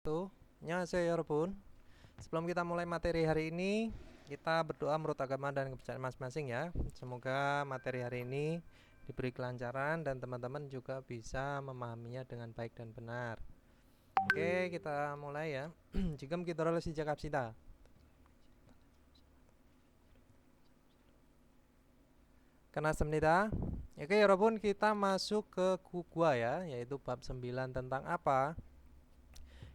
Tuh, annyeonghaseyo 여러분. Sebelum kita mulai materi hari ini, kita berdoa menurut agama dan kepercayaan masing-masing ya. Semoga materi hari ini diberi kelancaran dan teman-teman juga bisa memahaminya dengan baik dan benar. Oke, kita mulai ya. 지금 기도를 시작합시다. 끝났습니다. Oke, 여러분, kita masuk ke gua ya, yaitu bab 9 tentang apa?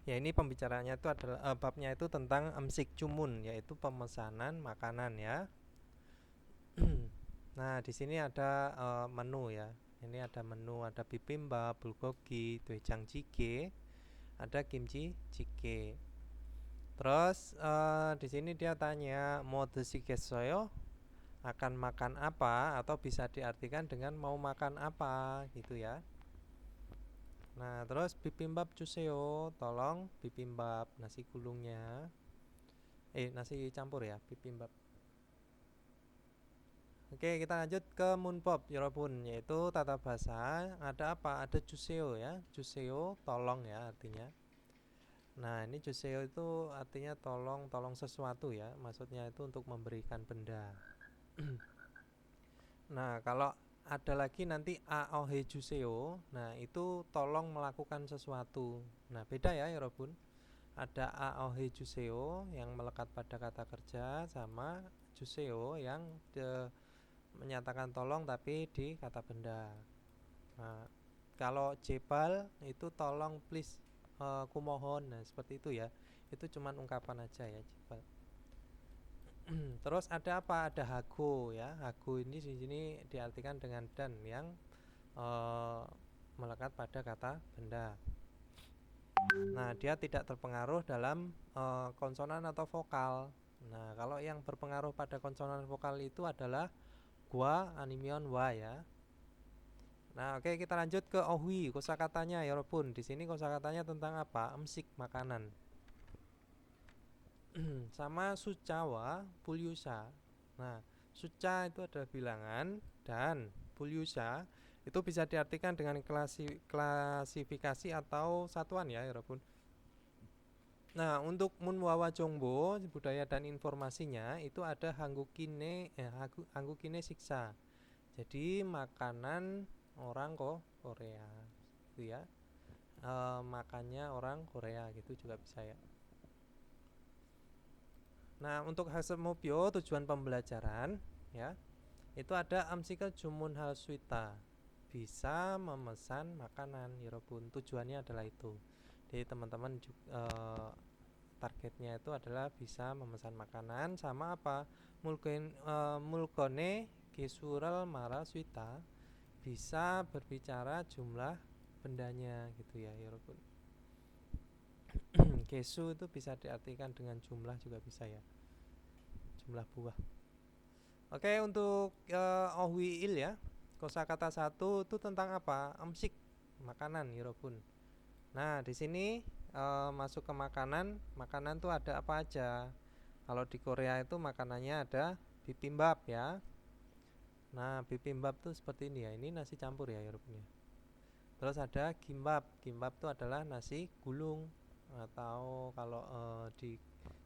Ya, ini pembicaraannya itu adalah babnya itu tentang amsik cumun, yaitu pemesanan makanan ya. Nah, di sini ada menu ya. Ini ada menu, ada bibimbap, bulgogi, doenjang jjigae, ada kimchi jjigae. Terus di sini dia tanya mau 드시겠어요? Akan makan apa, atau bisa diartikan dengan mau makan apa gitu ya. Nah, terus bibimbap 주세요, tolong bibimbap, nasi gulungnya. Nasi campur ya, bibimbap. Oke, kita lanjut ke munpop 여러분, yaitu tata bahasa. Ada apa? Ada 주세요 ya. 주세요, tolong ya artinya. Nah, ini 주세요 itu artinya tolong, tolong sesuatu ya. Maksudnya itu untuk memberikan benda. Nah, kalau ada lagi nanti aohe 주세요. Nah, itu tolong melakukan sesuatu. Nah, beda ya 여러분. Ada aohe 주세요 yang melekat pada kata kerja, sama 주세요 yang menyatakan tolong tapi di kata benda. Nah, kalau jebal itu tolong, please, kumohon. Nah, seperti itu ya. Itu cuman ungkapan aja ya, jebal. Terus ada apa? Ada hago ya. Hago ini di sini diartikan dengan dan yang melekat pada kata benda. Nah, dia tidak terpengaruh dalam konsonan atau vokal. Nah, kalau yang berpengaruh pada konsonan vokal itu adalah gua, animion, wa ya. Nah, oke, kita lanjut ke ohwi, kosakatanya ya Robun. Di sini kosakatanya tentang apa? Emsik, makanan. Sama sucawa, pulyusa. Nah, suca itu adalah bilangan, dan pulyusa itu bisa diartikan dengan klasifikasi atau satuan ya Robun. Nah, untuk munwawa jongbo, budaya dan informasinya, itu ada hanggukine siksa. Jadi makanan orang Korea gitu ya. Makannya orang Korea gitu juga bisa ya. Nah, untuk hasemopyo, tujuan pembelajaran ya, itu ada amsika jumun hal suita, bisa memesan makanan Yorobun. Tujuannya adalah itu. Jadi teman-teman targetnya itu adalah bisa memesan makanan, sama apa? Mulkone gesural mara suita, bisa berbicara jumlah bendanya gitu ya Yorobun. Gesu itu bisa diartikan dengan jumlah juga bisa ya, jumlah buah. Oke, untuk ohwiil ya, kosakata 1 itu tentang apa? Amsik, makanan Yorobun. Nah, di sini masuk ke makanan. Makanan tuh ada apa aja? Kalau di Korea itu makanannya ada bibimbap ya. Nah, bibimbap tuh seperti ini ya. Ini nasi campur ya Yorobun ya. Terus ada gimbap. Gimbap tuh adalah nasi gulung, atau kalau di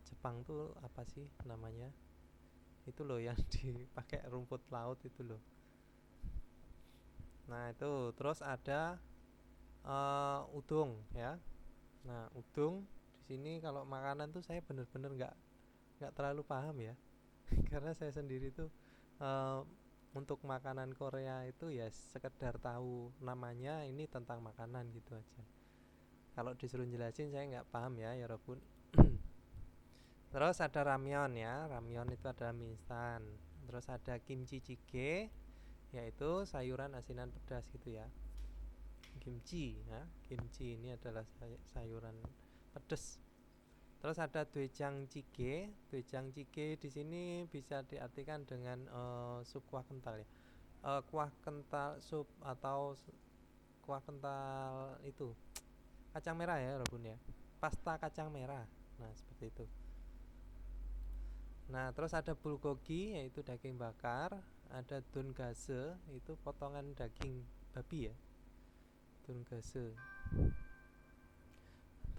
Jepang tuh apa sih namanya? Itu loh yang dipakai rumput laut itu loh. Nah, itu terus ada udung ya. Nah, udung di sini kalau makanan tuh saya bener-bener nggak terlalu paham ya. Karena saya sendiri tuh untuk makanan Korea itu ya sekedar tahu namanya, ini tentang makanan gitu aja. Kalau disuruh jelasin saya nggak paham ya Yorobun. Terus ada ramyeon ya. Ramyeon itu adalah mie instan. Terus ada kimchi jjigae, yaitu sayuran asinan pedas gitu ya. Kimchi ya. Kimchi ini adalah sayuran pedas. Terus ada doenjang jjigae. Doenjang jjigae di sini bisa diartikan dengan sup kuah kental ya. Kuah kental sup, atau kuah kental itu kacang merah ya Robun ya. Pasta kacang merah. Nah, seperti itu. Nah, terus ada bulgogi, yaitu daging bakar. Ada dongase, itu potongan daging babi ya, dongase.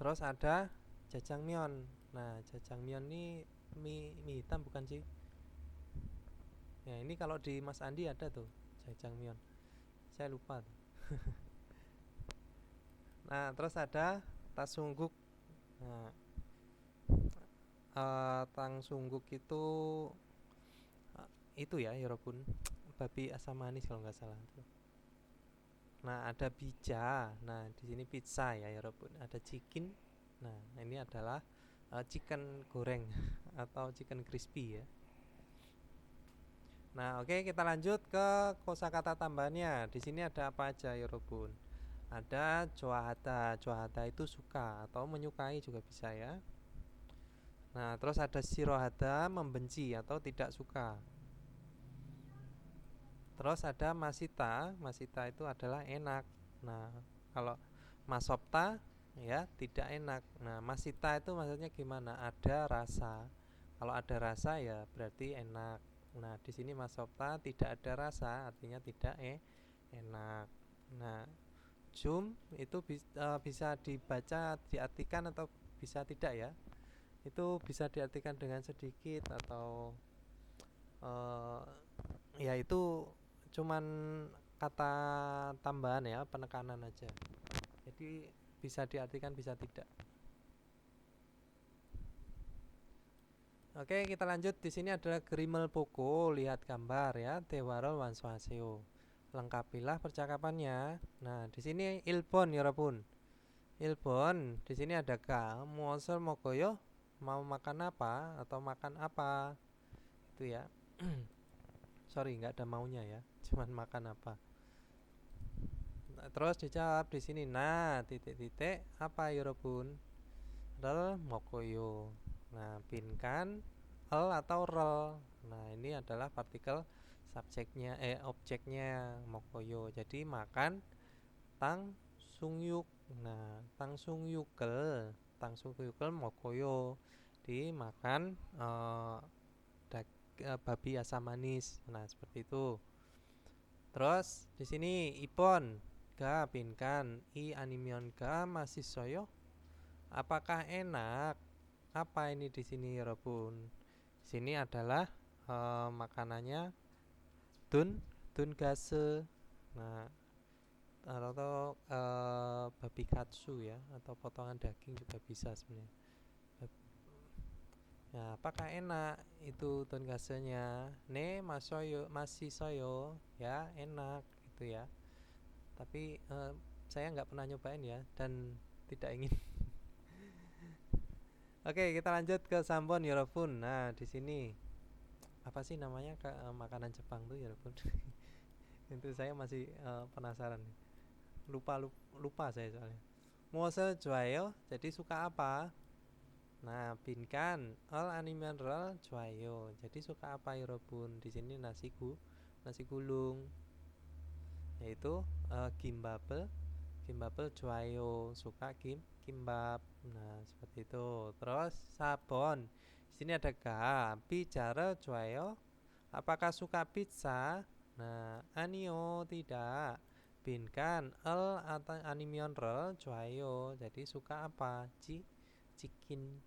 Terus ada jajangmyeon. Nah, jajangmyeon ini mie hitam bukan sih? Ya, ini kalau di Mas Andi ada tuh jajangmyeon. Saya lupa tuh. Nah, terus ada tasungguk. Nah, tangsungguk itu ya, Yorobun. Babi asam manis kalau nggak salah. Nah, ada bija. Nah, di sini pizza ya, Yorobun. Ada chicken. Nah, ini adalah chicken goreng atau chicken crispy ya. Nah, oke, kita lanjut ke kosakata tambahannya. Di sini ada apa aja, Yorobun? Ada joahata. Joahata itu suka atau menyukai juga bisa ya. Nah, terus ada shirohata, membenci atau tidak suka. Terus ada masita. Masita itu adalah enak. Nah, kalau masopta ya tidak enak. Nah, masita itu maksudnya gimana? Ada rasa. Kalau ada rasa ya berarti enak. Nah, di sini masopta tidak ada rasa, artinya tidak enak. Nah, jum itu bisa dibaca, diartikan atau bisa tidak ya. Itu bisa diartikan dengan sedikit atau uh, ya itu cuman kata tambahan ya, penekanan aja. Jadi bisa diartikan bisa tidak. Oke, kita lanjut. Di sini adalah Grimel Poko, lihat gambar ya, Tewaro Wanswaseo. Lengkapilah percakapannya. Nah, di sini Ilbon ya, Rabun. Ilbon, di sini ada ka. Muosol mokoyo, mau makan apa atau makan apa? Itu ya. Sorry, nggak ada maunya ya. Cuman makan apa. Nah, terus dijawab di sini. Nah, titik-titik apa ya, Rabun? Rel mokoyo. Nah, pinkan el atau rel. Nah, ini adalah partikel subjeknya objeknya mokoyo. Jadi makan tang sungyuk. Nah, tang sungyukel, tang sungyukel mokoyo. Dimakan babi asam manis. Nah, seperti itu. Terus di sini ipon ga pinkan I animion ga masih soyo. Apakah enak? Apa ini di sini, Robun? Di sini adalah makanannya tun gase. Nah, atau babi katsu ya, atau potongan daging juga bisa sebenarnya. Ya, apakah enak itu tun gasenya? Ne masoyo masih soyo ya, enak gitu ya. Tapi saya nggak pernah nyobain ya dan tidak ingin. Oke, kita lanjut ke Sambon Yorofun. Nah, di sini apa sih namanya makanan Jepang tuh Yorofun? Itu saya masih penasaran. Lupa saya soalnya. Mose Joayo, jadi suka apa? Nah, Binkan all animal roll Joayo. Jadi suka apa Yorofun? Di sini nasi gulung, yaitu gimbapel. Gimbapel Joayo, suka kimbap. Nah, seperti itu. Terus sabon. Di sini ada ga, bicara Joayo. Apakah suka pizza? Nah, anio tidak. Binkan el atau animion roll Joayo. Jadi suka apa? Chicken.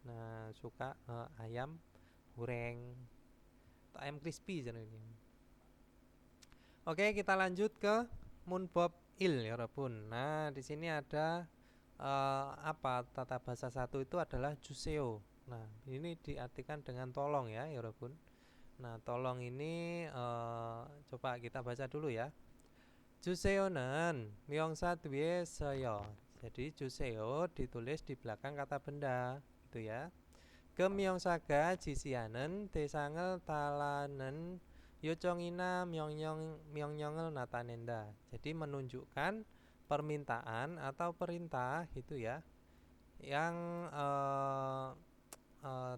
Nah, suka ayam goreng atau ayam crispy ini. Oke, kita lanjut ke Moonbob Il ya, Rabun. Nah, di sini ada apa tata bahasa satu itu adalah juseo. Nah, ini diartikan dengan tolong ya, Rabun. Nah, tolong ini coba kita baca dulu ya. Juseo는 명사 뒤에 서요. Jadi juseo ditulis di belakang kata benda, gitu ya. 금명사가 지시하는 대상을 달하는 요청이나 명령을 나타낸다. Jadi menunjukkan permintaan atau perintah itu ya, yang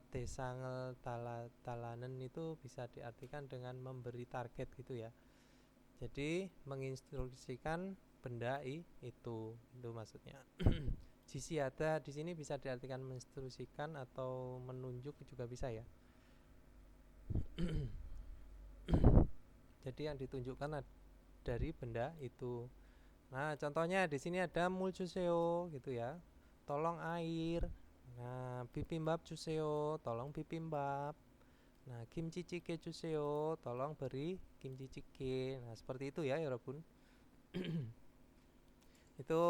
대상을 달하는 itu bisa diartikan dengan memberi target gitu ya. Jadi menginstruksikan benda itu maksudnya. Jisi ada di sini bisa diartikan menginstruksikan atau menunjuk juga bisa ya. Jadi yang ditunjukkan dari benda itu. Nah, contohnya di sini ada mulchuseo gitu ya. tolong air. Nah, bibimbap 주세요, tolong bibimbap. Nah, kimchi jjigae 주세요, tolong beri kimchi jjigae. Nah, seperti itu ya, 여러분. Itu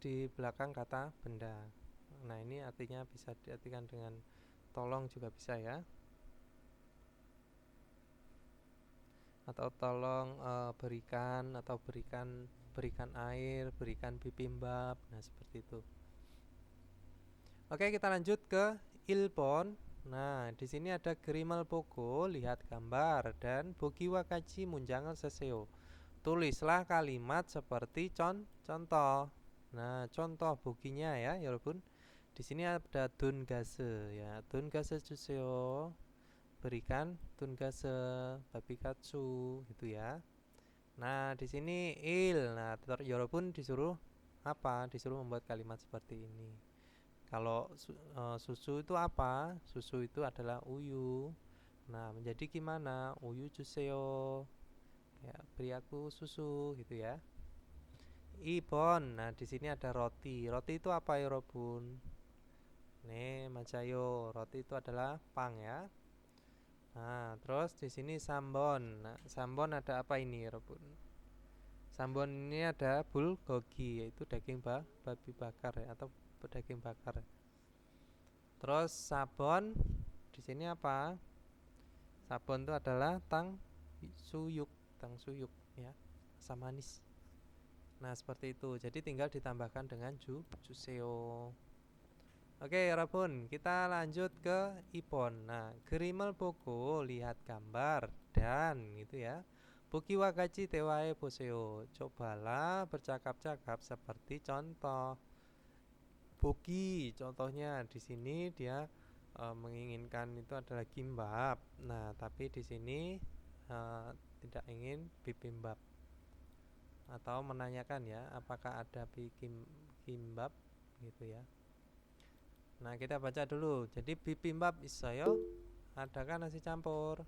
di belakang kata benda. Nah, ini artinya bisa diartikan dengan tolong juga bisa ya. Atau tolong berikan, atau berikan air, berikan bibimbap. Nah, seperti itu. Oke, kita lanjut ke ilpon. Nah, di sini ada gerimal bogo, lihat gambar, dan bogi wakaji munjangan seseo. Tulislah kalimat seperti contoh. Nah, contoh boginya ya, 여러분. Di sini ada dungase ya, dungase 주세요. Berikan dungase, babi katsu gitu ya. Nah, di sini Nah, 여러분 disuruh apa? Disuruh membuat kalimat seperti ini. Kalau susu itu apa? Susu itu adalah uyu. Nah, menjadi gimana? Uyu 주세요. Ya, beri aku susu gitu ya. Ibon. Nah, di sini ada roti. Roti itu apa ya, Robun? Nih, macayo. Roti itu adalah pang ya. Nah, terus di sini sambon. Nah, sambon ada apa ini, Robun? Sambon ini ada bulgogi, yaitu daging babi bakar ya, atau daging bakar. Terus sabon di sini apa? Sabon itu adalah tang suyuk ya, asam manis. Nah, seperti itu. Jadi tinggal ditambahkan dengan juseo. Oke, Rabun, kita lanjut ke ipon. Nah, gerimel bogo, lihat gambar dan gitu ya. Buki wakaji tewae poseo. Cobalah bercakap-cakap seperti contoh. Buki, contohnya di sini dia menginginkan itu adalah kimbap. Nah, tapi di sini tidak ingin bibimbap. Atau menanyakan ya, apakah ada kimbap gitu ya. Nah, kita baca dulu. Jadi bibimbap 있어요? Adakah nasi campur?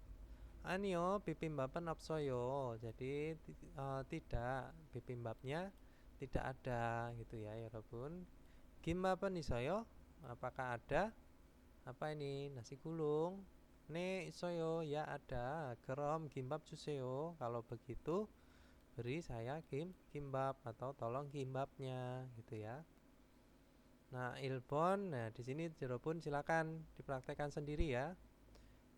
Anio bibimbapan 없어요. Jadi tidak, bibimbapnya tidak ada gitu ya, 여러분. Kimbap은 있어요? Apakah ada? Apa ini? Nasi gulung. 네, 있어요. Ya ada. 그럼 kimbap 주세요. Kalau begitu, beri saya kimbap atau tolong kimbapnya gitu ya. Nah, ilpon, nah di sini Jerobun silakan dipraktekkan sendiri ya.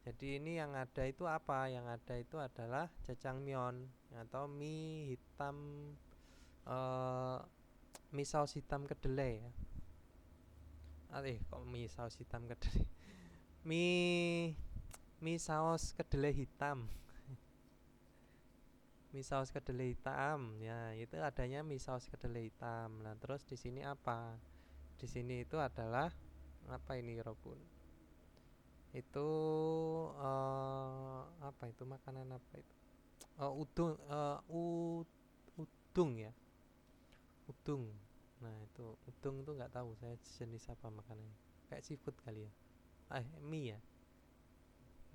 Jadi ini yang ada itu apa? Yang ada itu adalah jajangmyeon atau mie hitam, eh, mie saus hitam kedelai ya. Kok mie saus hitam kedelai? Mie mie saus kedelai hitam. Mie saus kedelai hitam. Ya, itu adanya mie saus kedelai hitam. Nah, terus di sini apa? Di sini itu adalah apa ini, Robun? Itu apa itu, makanan apa itu? Udung, udung ya, udung. Nah, itu udung itu nggak tahu saya jenis apa makanannya, kayak seafood kali ya. Mie ya,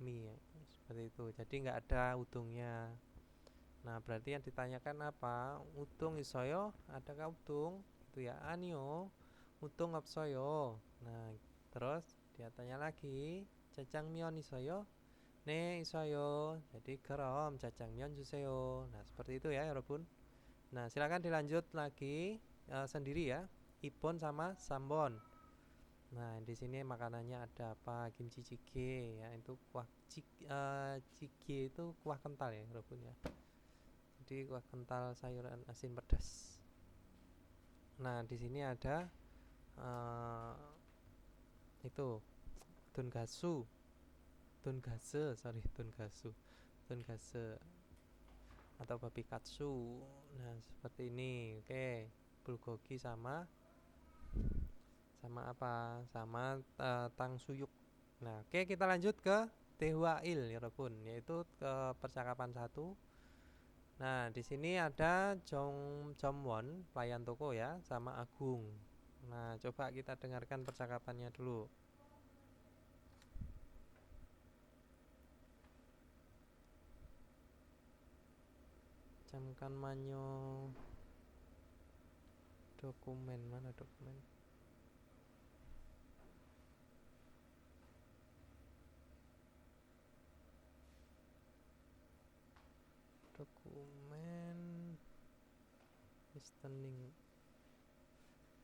mie ya, seperti itu. Jadi nggak ada udungnya. Nah, berarti yang ditanyakan apa? Udung isoyo, adakah udung? Itu ya, anio udung 없어요. Nah, terus dia tanya lagi, jajangmyeon isoyo? 네, 있어요. Jadi 그럼 jajangmyeon 주세요. Nah, seperti itu ya, 여러분. Nah, silakan dilanjut lagi sendiri ya. Ipon sama sambon. Nah, di sini makanannya ada apa? Kimchi jjigae ya, itu kuah jjigae itu kuah kental ya, 여러분 ya. Jadi kuah kental sayuran asin pedas. Nah, di sini ada itu dongasu. Dongase atau babi katsu. Nah, seperti ini. Oke, bulgogi sama apa? Sama tang suyuk. Nah, oke, kita lanjut ke tehwail ya, Robun, yaitu ke percakapan satu. Nah, di sini ada Jomwon, pelayan toko ya, sama Agung. Nah, coba kita dengarkan percakapannya dulu. Camkan manyo dokumen, mana dokumen? listening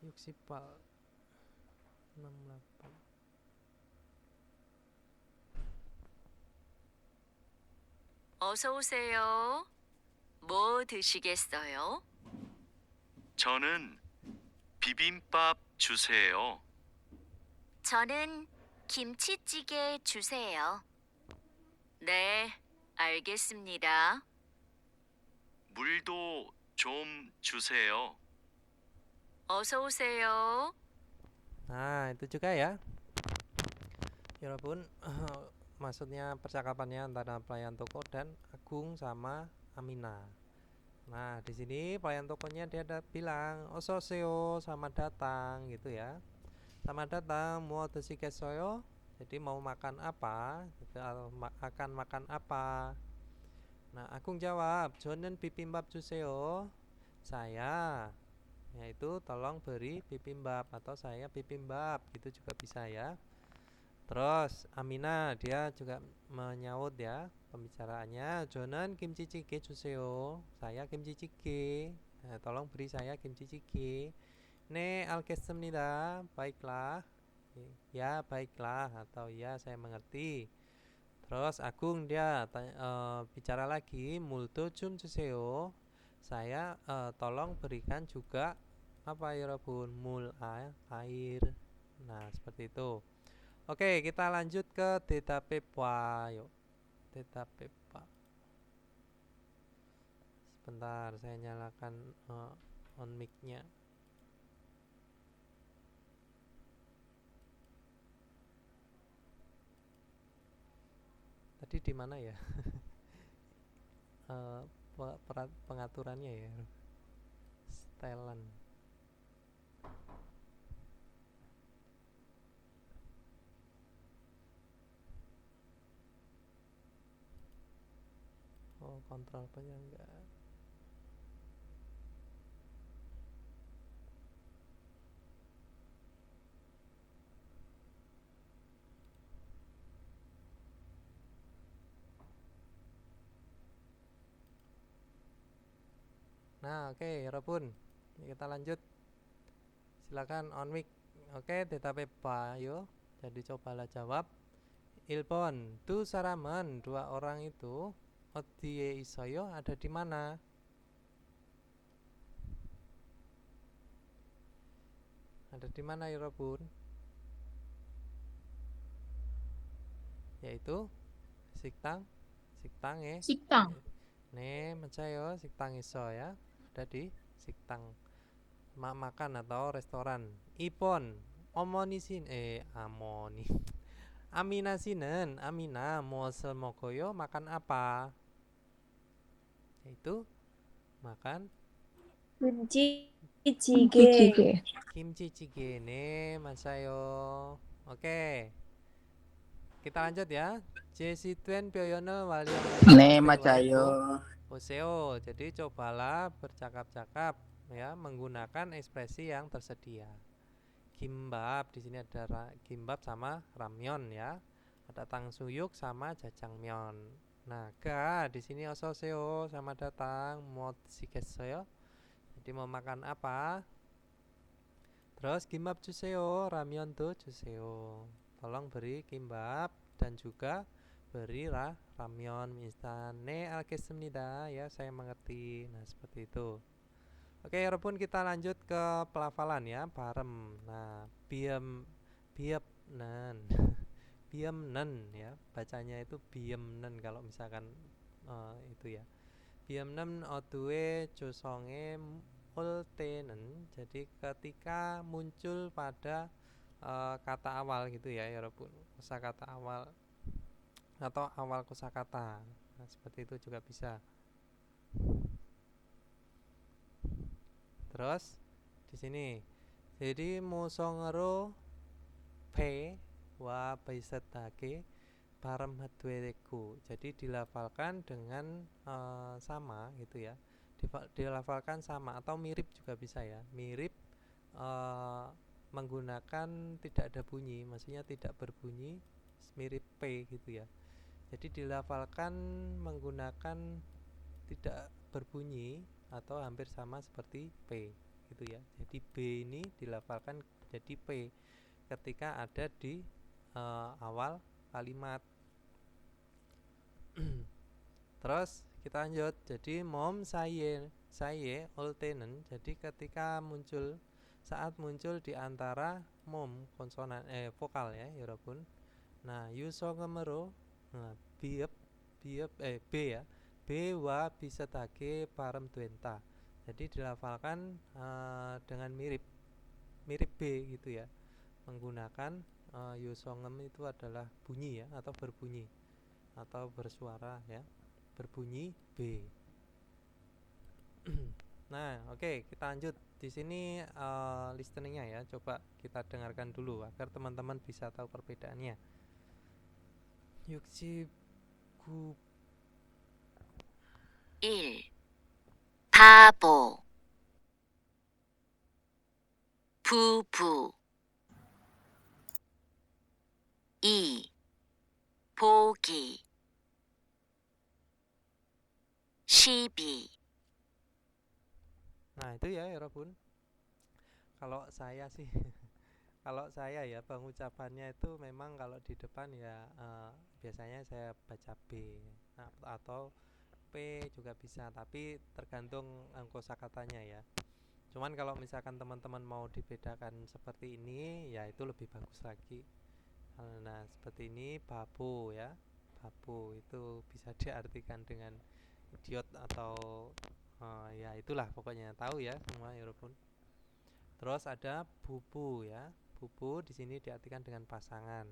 Yuxipal 68. 어서 오세요. 뭐 드시겠어요? 저는 비빔밥 주세요. 저는 김치찌개 주세요. 네, 알겠습니다. 물도 좀 주세요. 어서 오세요. Nah, itu juga ya. Walaupun maksudnya percakapannya antara pelayan toko dan Agung sama Amina. Nah, di sini pelayan tokonya dia ada bilang ososeo, selamat datang gitu ya. Selamat datang, mau desikeseo. Jadi mau makan apa? Gitu, akan makan apa? Nah, Agung jawab, "Jonen bibimbap 주세요." Saya, yaitu tolong beri bibimbap atau saya bibimbap, gitu juga bisa ya. Terus Amina dia juga menyaut ya pembicaraannya, "Jonen kimchi jjigae 주세요." Saya kimchi jjigae. Nah, tolong beri saya kimchi jjigae. "네, 알겠습니다." Baiklah. Ya, baiklah atau ya saya mengerti. Terus Agung dia bicara lagi, "multo 좀 주세요." Saya tolong berikan juga apa ya Rabun? Air. Nah, seperti itu. Oke, kita lanjut ke Theta Pepa. Yuk, Theta Pepa. Sebentar, saya nyalakan on mic-nya. Tadi di mana ya? Pengaturannya ya. Setelan. Oh, kontrol penyangga. Nah, oke, Robun. Kita lanjut. Silakan on mic. Oke, Theta Pepa, yuk. Jadi cobalah jawab. Ilpon, tu Saraman, dua orang itu. Odie Isoyo ada di mana? Ada di mana ya Robun? Yaitu 식당, 식당에. 식당. 네, 맞아요. 식당 iso ya. Ada di 식당. Makan atau restoran. Ipon, amoni. Amina sinen, Amina muasal mokoyo makan apa? Yaitu makan 김치찌개. kimchi jjigae. 네, 맞아요. Oke. Kita lanjut ya. Jesi Tuen Pyoyono Walion 네, 맞아요. Poseo. Jadi cobalah bercakap-cakap ya menggunakan ekspresi yang tersedia. Kimbap, di sini ada kimbap sama ramyeon ya. Ada tangsuyuk sama jajangmyeon. Nah, ga di sini ososeo sama datang mau shigeseo. Jadi mau makan apa? Terus kimbap 주세요, ramyeon tuh 주세요. Tolong beri kimbap dan juga beri ramyeon instan. 네, 알겠습니다. Ya, saya mengerti. Nah, seperti itu. Oke, Robun kita lanjut ke pelafalan ya, barem. Nah, biemnen. Biemnen ya. Bacanya itu biemnen kalau misalkan itu ya. Biemnen otue josonge ultenen. Jadi ketika muncul pada kata awal gitu ya, Robun. Kosakata awal atau awal kosakata. Nah, seperti itu juga bisa. Terus di sini jadi musongero p wa baisetake parem hadwereku. Jadi dilafalkan dengan sama gitu ya. Dilafalkan sama atau mirip juga bisa ya. Mirip menggunakan tidak ada bunyi, maksudnya tidak berbunyi, mirip p gitu ya. Jadi dilafalkan menggunakan tidak berbunyi atau hampir sama seperti P gitu ya. Jadi B ini dilafalkan jadi P ketika ada di awal kalimat. Terus kita lanjut. Jadi mom saya oltenen. Jadi ketika saat muncul di antara mom konsonan vokal ya Yorobun. Nah, yuso ngemero. Nah, biep B ya. B wa bisa take parem duenta. Jadi dilafalkan dengan mirip B gitu ya. Menggunakan yusongem itu adalah bunyi ya, atau berbunyi atau bersuara ya, berbunyi B. Nah, oke, kita lanjut. Di sini listeningnya ya, coba kita dengarkan dulu agar teman-teman bisa tahu perbedaannya. Yuksi 구 1. 바보 부부 2. 보기 12. Nah, itu ya Yorobun. Kalau saya sih kalau saya ya pengucapannya itu memang kalau di depan ya biasanya saya baca B atau P juga bisa, tapi tergantung kosakatanya ya. Cuman kalau misalkan teman-teman mau dibedakan seperti ini ya itu lebih bagus lagi. Nah, seperti ini babu ya. Babu itu bisa diartikan dengan idiot atau ya itulah pokoknya, tahu ya semua Yorobun. Terus ada bubu ya. Bubu di sini diartikan dengan pasangan.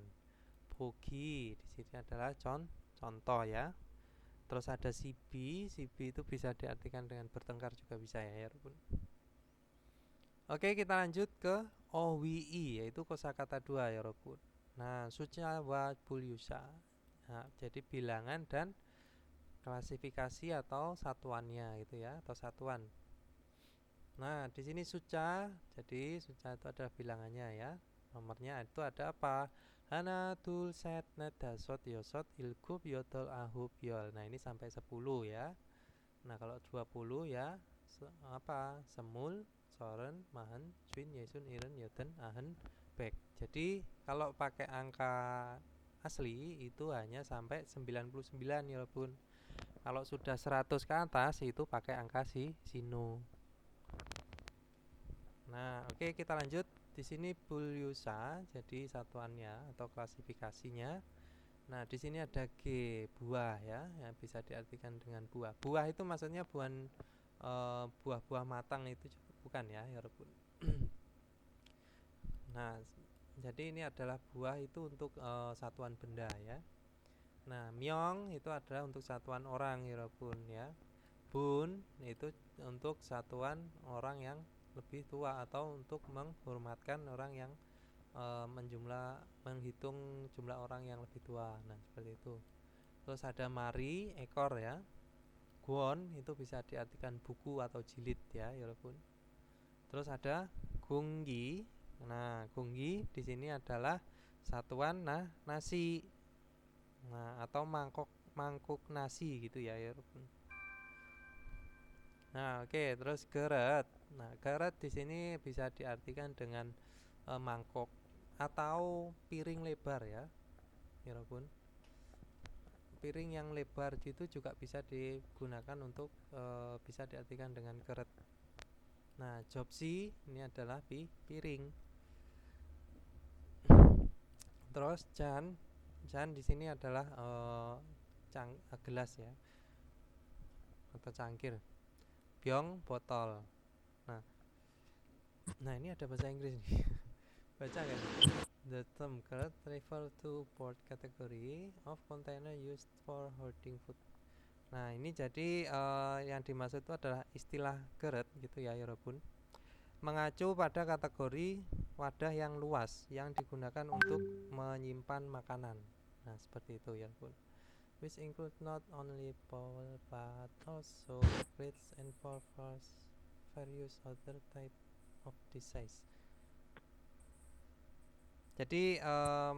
Bogi di sini adalah contoh ya. Terus ada sibi itu bisa diartikan dengan bertengkar juga bisa ya Yorobun. Oke, kita lanjut ke owi, yaitu kosakata 2 Yorobun. Nah, suca wa bulyusa. Nah, jadi bilangan dan klasifikasi atau satuannya gitu ya, atau satuan. Nah, di sini suca, jadi suca itu adalah bilangannya ya. Nomornya itu ada apa? Hana tul set net dasot yosot ilkub yotol ahub yol. Nah, ini sampai 10 ya. Nah, kalau 20 ya apa? Semul, soren, mahen, swin, yesun, iren, yoten, ahen, bek. Jadi kalau pakai angka asli itu hanya sampai 99 ya pun. Kalau sudah 100 ke atas itu pakai angka sino. Nah, oke, kita lanjut. Di sini bulyusa, jadi satuannya atau klasifikasinya. Nah, di sini ada G, buah ya, yang bisa diartikan dengan buah. Buah itu maksudnya buah-buah matang itu bukan ya, Yorobun. Nah, jadi ini adalah buah itu untuk satuan benda ya. Nah, myong itu adalah untuk satuan orang Yorobun ya. Bun itu untuk satuan orang yang lebih tua atau untuk menghormatkan orang yang menghitung jumlah orang yang lebih tua. Nah, seperti itu. Terus ada mari, ekor ya. Gwon itu bisa diartikan buku atau jilid ya, Yorobun. Terus ada gunggi. Nah, gunggi di sini adalah satuan nasi. Nah, atau mangkuk nasi gitu ya, Yorobun. Nah, oke, terus geret. Nah, geret di sini bisa diartikan dengan mangkok atau piring lebar ya, Yorobun. Piring yang lebar itu juga bisa digunakan untuk bisa diartikan dengan geret. Nah, jobsi ini adalah piring. Terus jan di sini adalah gelas ya atau cangkir. Byong botol. Nah ini ada bahasa Inggris nih. Baca kan? The term geret refer to board category of container used for hoarding food. Nah ini jadi yang dimaksud itu adalah istilah geret gitu ya Yorobun, mengacu pada kategori wadah yang luas yang digunakan untuk menyimpan makanan. Nah seperti itu Yorobun, which include not only bowl but also plates and forks, various other type of this size. Jadi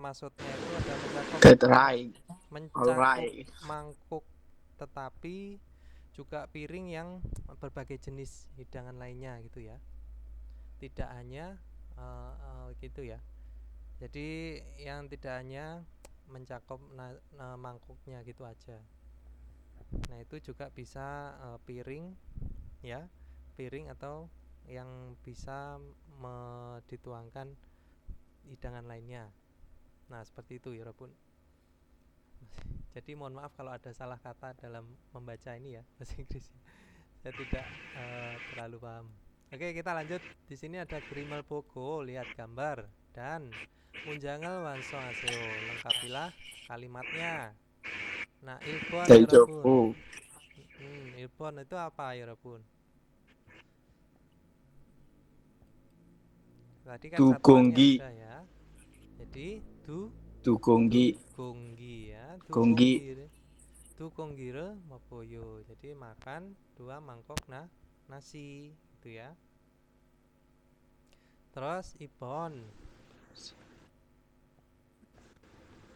maksudnya itu adalah That's right. mencakup Alright. mangkuk tetapi juga piring yang berbagai jenis hidangan lainnya gitu ya. Tidak hanya gitu ya. Jadi yang tidak hanya mencakup mangkuknya gitu aja. Nah, itu juga bisa piring ya, piring atau yang bisa dituangkan hidangan lainnya. Nah, seperti itu ya, Robun. Jadi mohon maaf kalau ada salah kata dalam membaca ini ya, bahasa Inggris. Saya tidak terlalu paham. Oke, kita lanjut. Di sini ada Grimel Pogo, lihat gambar, dan Munjangal Wanso Aseo. Lengkapilah kalimatnya. Nah, Ilbon ya Robun. Daijobu. Ilbon itu apa ya Robun? Tadi kan satuannya Dugonggi. udah ya. Jadi Dugonggi. dugonggi ya, Gonggi. dugongire mapoyo. Jadi makan 2 mangkok nasi gitu ya. Terus Ibon.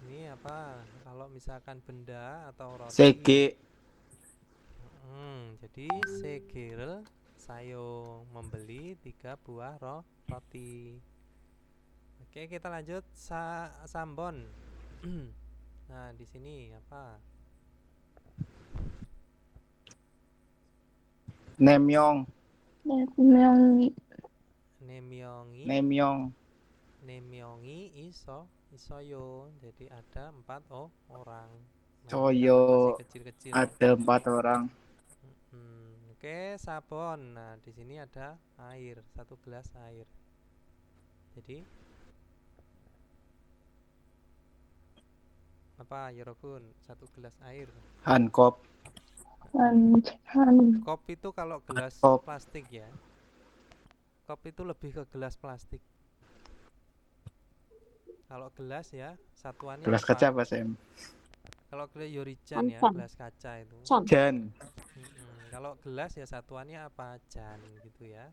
Ini apa? Kalau misalkan benda atau roti. Sege. Jadi segirel sayo membeli 3 buah roti. Oke, kita lanjut Sambon. Nah, di sini apa? Nemyong. Nemyongi. Nemyongi. Nemyongi isoyo. Jadi ada 4 orang. Nah, Soyo. masih kecil-kecil. Ada 4 orang. Oke, sabon. Nah, di sini ada air, 1 gelas air. Jadi apa ya Robun? 1 gelas air. Hankop. Kop itu kalau gelas Kop. plastik ya. Kop itu lebih ke gelas plastik. Kalau gelas ya, satuannya Gelas apa? kaca apa, Sam? Kalau gelas Yorican ya, gelas kaca itu. Jan. Kalau gelas ya satuannya apa? Jan gitu ya.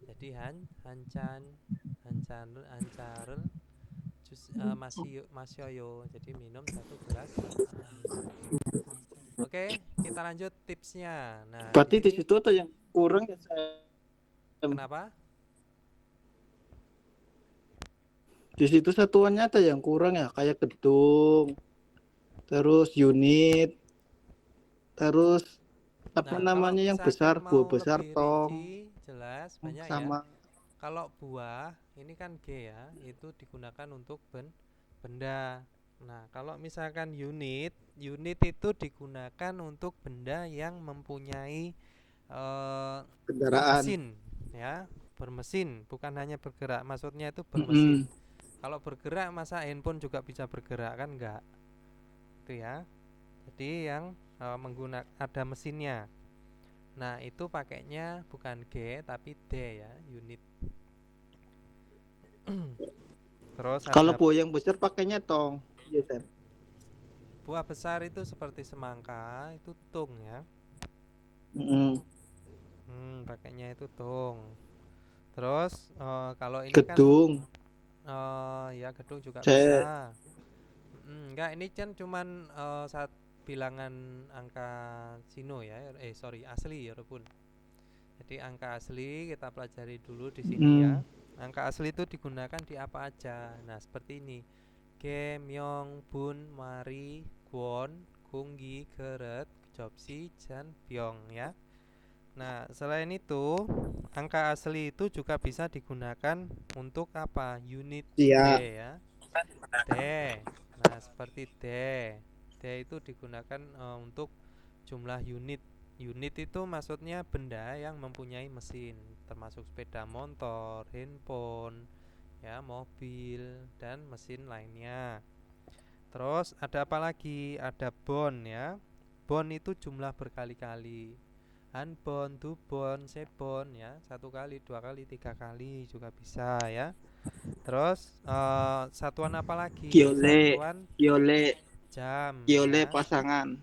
Jadi hancarel jus masyoyo. Jadi minum 1 gelas air. Oke, kita lanjut tipsnya. Nah, Berarti di situ ada yang kurang ya, Sam? kenapa? Di situ satuannya ada yang kurang ya, kayak gedung, terus unit, terus apa namanya yang besar, buah besar, tong, rinci, jelas banyak sama ya. Kalau buah ini kan G ya, itu digunakan untuk benda. Nah, kalau misalkan unit itu digunakan untuk benda yang mempunyai kendaraan. mesin ya, bermesin, bukan hanya bergerak. Maksudnya itu bermesin. Kalau bergerak masa handphone juga bisa bergerak kan enggak? Itu ya. Jadi yang menggunakan ada mesinnya. Nah, itu pakainya bukan G tapi D ya, unit. Terus Kalau ada buah yang besar pakainya tong. Iya, Sam. buah besar itu seperti semangka, itu tung ya. Pakainya itu tung. Terus kalau ini gedung. Kan ya gedung juga C. bisa. Enggak, ini kan cuman saat bilangan angka sino ya. Asli ya, Robun. Jadi angka asli kita pelajari dulu di sini ya. Angka asli itu digunakan di apa aja. Nah, seperti ini. Ge, myong, bun, mari, kwon, kunggi, geret, jopsi, jan, byong ya. Nah, selain itu, angka asli itu juga bisa digunakan untuk apa? Unit D ya. D. Nah, seperti D. D itu digunakan untuk jumlah unit. Unit itu maksudnya benda yang mempunyai mesin, termasuk sepeda motor, handphone, ya, mobil dan mesin lainnya. Terus ada apa lagi? Ada bon ya. Bon itu jumlah berkali-kali. Hanbon, dubon, sebon ya, 1 kali, 2 kali, 3 kali juga bisa ya. Terus satuan apa lagi? Kiole. Satuan jam ya. Pasangan.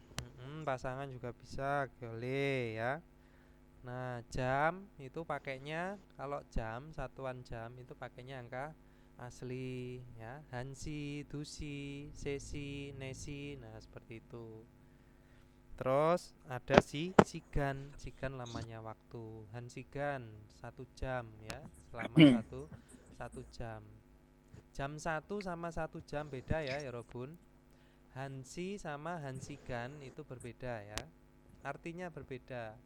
Pasangan juga bisa, kiole ya. Nah, jam itu pakainya, kalau jam, satuan jam itu pakainya angka asli ya. Hansi, dusi, sesi, nesi. Nah, seperti itu. Terus ada sigan. Sigan lamanya waktu. Hansigan 1 jam ya, selama satu jam. Jam 1 sama 1 jam beda ya Robun. Hansi sama hansigan itu berbeda ya. Artinya berbeda.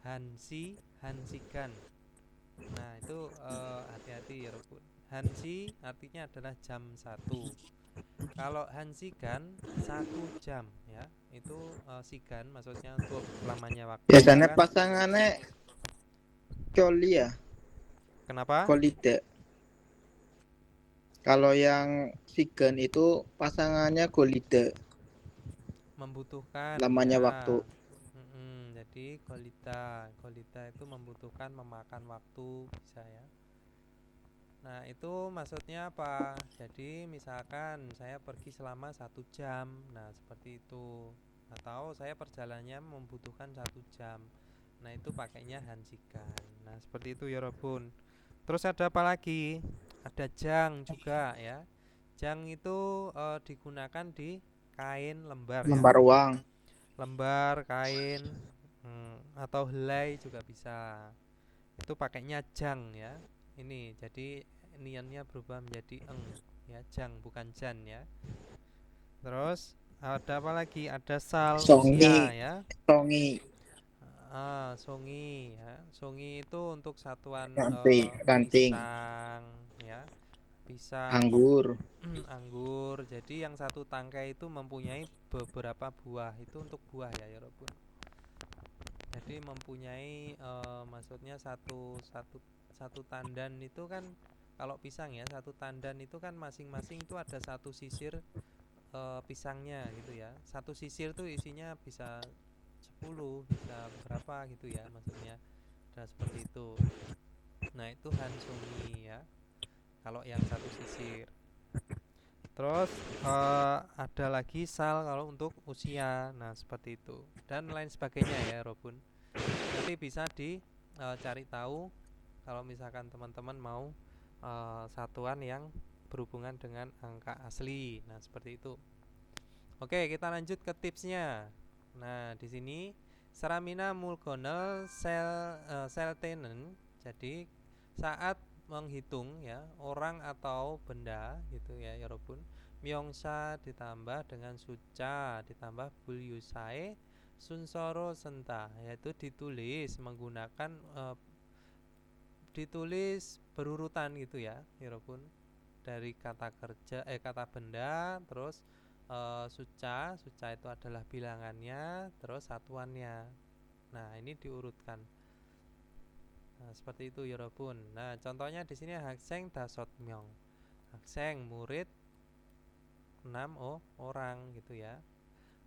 Hansi, hansigan. Nah, itu hati-hati ya Robun. Hansi artinya adalah jam 1. Kalau hansigan 1 jam ya. Itu sigan maksudnya untuk lamanya waktu. Biasanya Kan, pasangannya coli ya, kenapa? kolide. Kalau yang sigen itu pasangannya golide, Membutuhkan lamanya ya. waktu. Jadi kolita itu membutuhkan memakan waktu bisa ya. Nah itu maksudnya apa? Jadi misalkan saya pergi selama 1 jam, nah seperti itu. Atau saya perjalanannya membutuhkan 1 jam. Nah itu pakainya hansikan. Nah seperti itu ya Robun. Terus ada apa lagi? Ada jang juga ya. Jang itu digunakan di kain lembar ya. Lembar uang. Lembar, kain, atau helai juga bisa. Itu pakainya jang ya. Ini jadi niannya berubah menjadi eng ya, jang bukan jan ya. Terus ada apa lagi? Ada sal usia ya. Songi, Songi ya. Songi itu untuk satuan ranting, pisang ya. Pisang, anggur. anggur. Jadi yang satu tangkai itu mempunyai beberapa buah. Itu untuk buah ya Robun. Jadi mempunyai maksudnya satu tandan itu kan, kalau pisang ya, satu tandan itu kan masing-masing itu ada satu sisir pisangnya gitu ya. Satu sisir tuh isinya bisa 10, bisa berapa gitu ya, maksudnya ada seperti itu. Nah itu hansumi ya, kalau yang satu sisir. Terus ada lagi sal kalau untuk usia. Nah seperti itu dan lain sebagainya ya Robun. Nanti bisa dicari tahu kalau misalkan teman-teman mau satuan yang berhubungan dengan angka asli. Nah seperti itu. Oke, kita lanjut ke tipsnya. Nah di sini Saramina mulkonel seltenen. Jadi saat menghitung ya orang atau benda gitu ya Robun. Myeongsa ditambah dengan suca ditambah bulyusae sunsoro senta, yaitu ditulis menggunakan ditulis berurutan gitu ya Robun. Dari kata kerja kata benda, terus suca itu adalah bilangannya, terus satuannya. Nah ini diurutkan. Nah seperti itu Yorobun. Nah contohnya di sini hakseng dasot myong. Hakseng murid 6 orang gitu ya.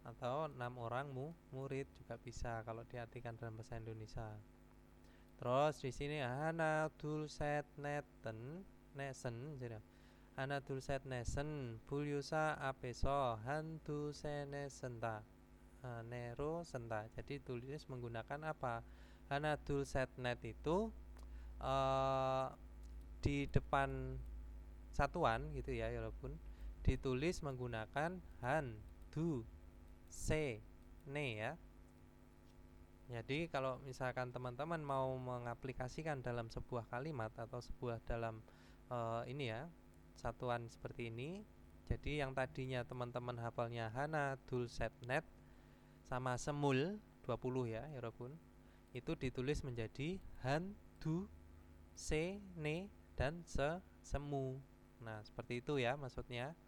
Atau 6 orang murid juga bisa kalau diartikan dalam bahasa Indonesia. Terus di sini hana dulset neten nesen jadi hana dulset nesen bulyusa apeso hantu senesenta nero senta. Jadi tulis menggunakan apa? Hana dulset net itu di depan satuan gitu ya walaupun ditulis menggunakan han du se ne ya. Jadi kalau misalkan teman-teman mau mengaplikasikan dalam sebuah kalimat atau sebuah dalam ini ya, satuan seperti ini. Jadi yang tadinya teman-teman hafalnya hana dul set net sama semul 20 ya Robun. Itu ditulis menjadi han du se ne dan semu. Nah, seperti itu ya maksudnya.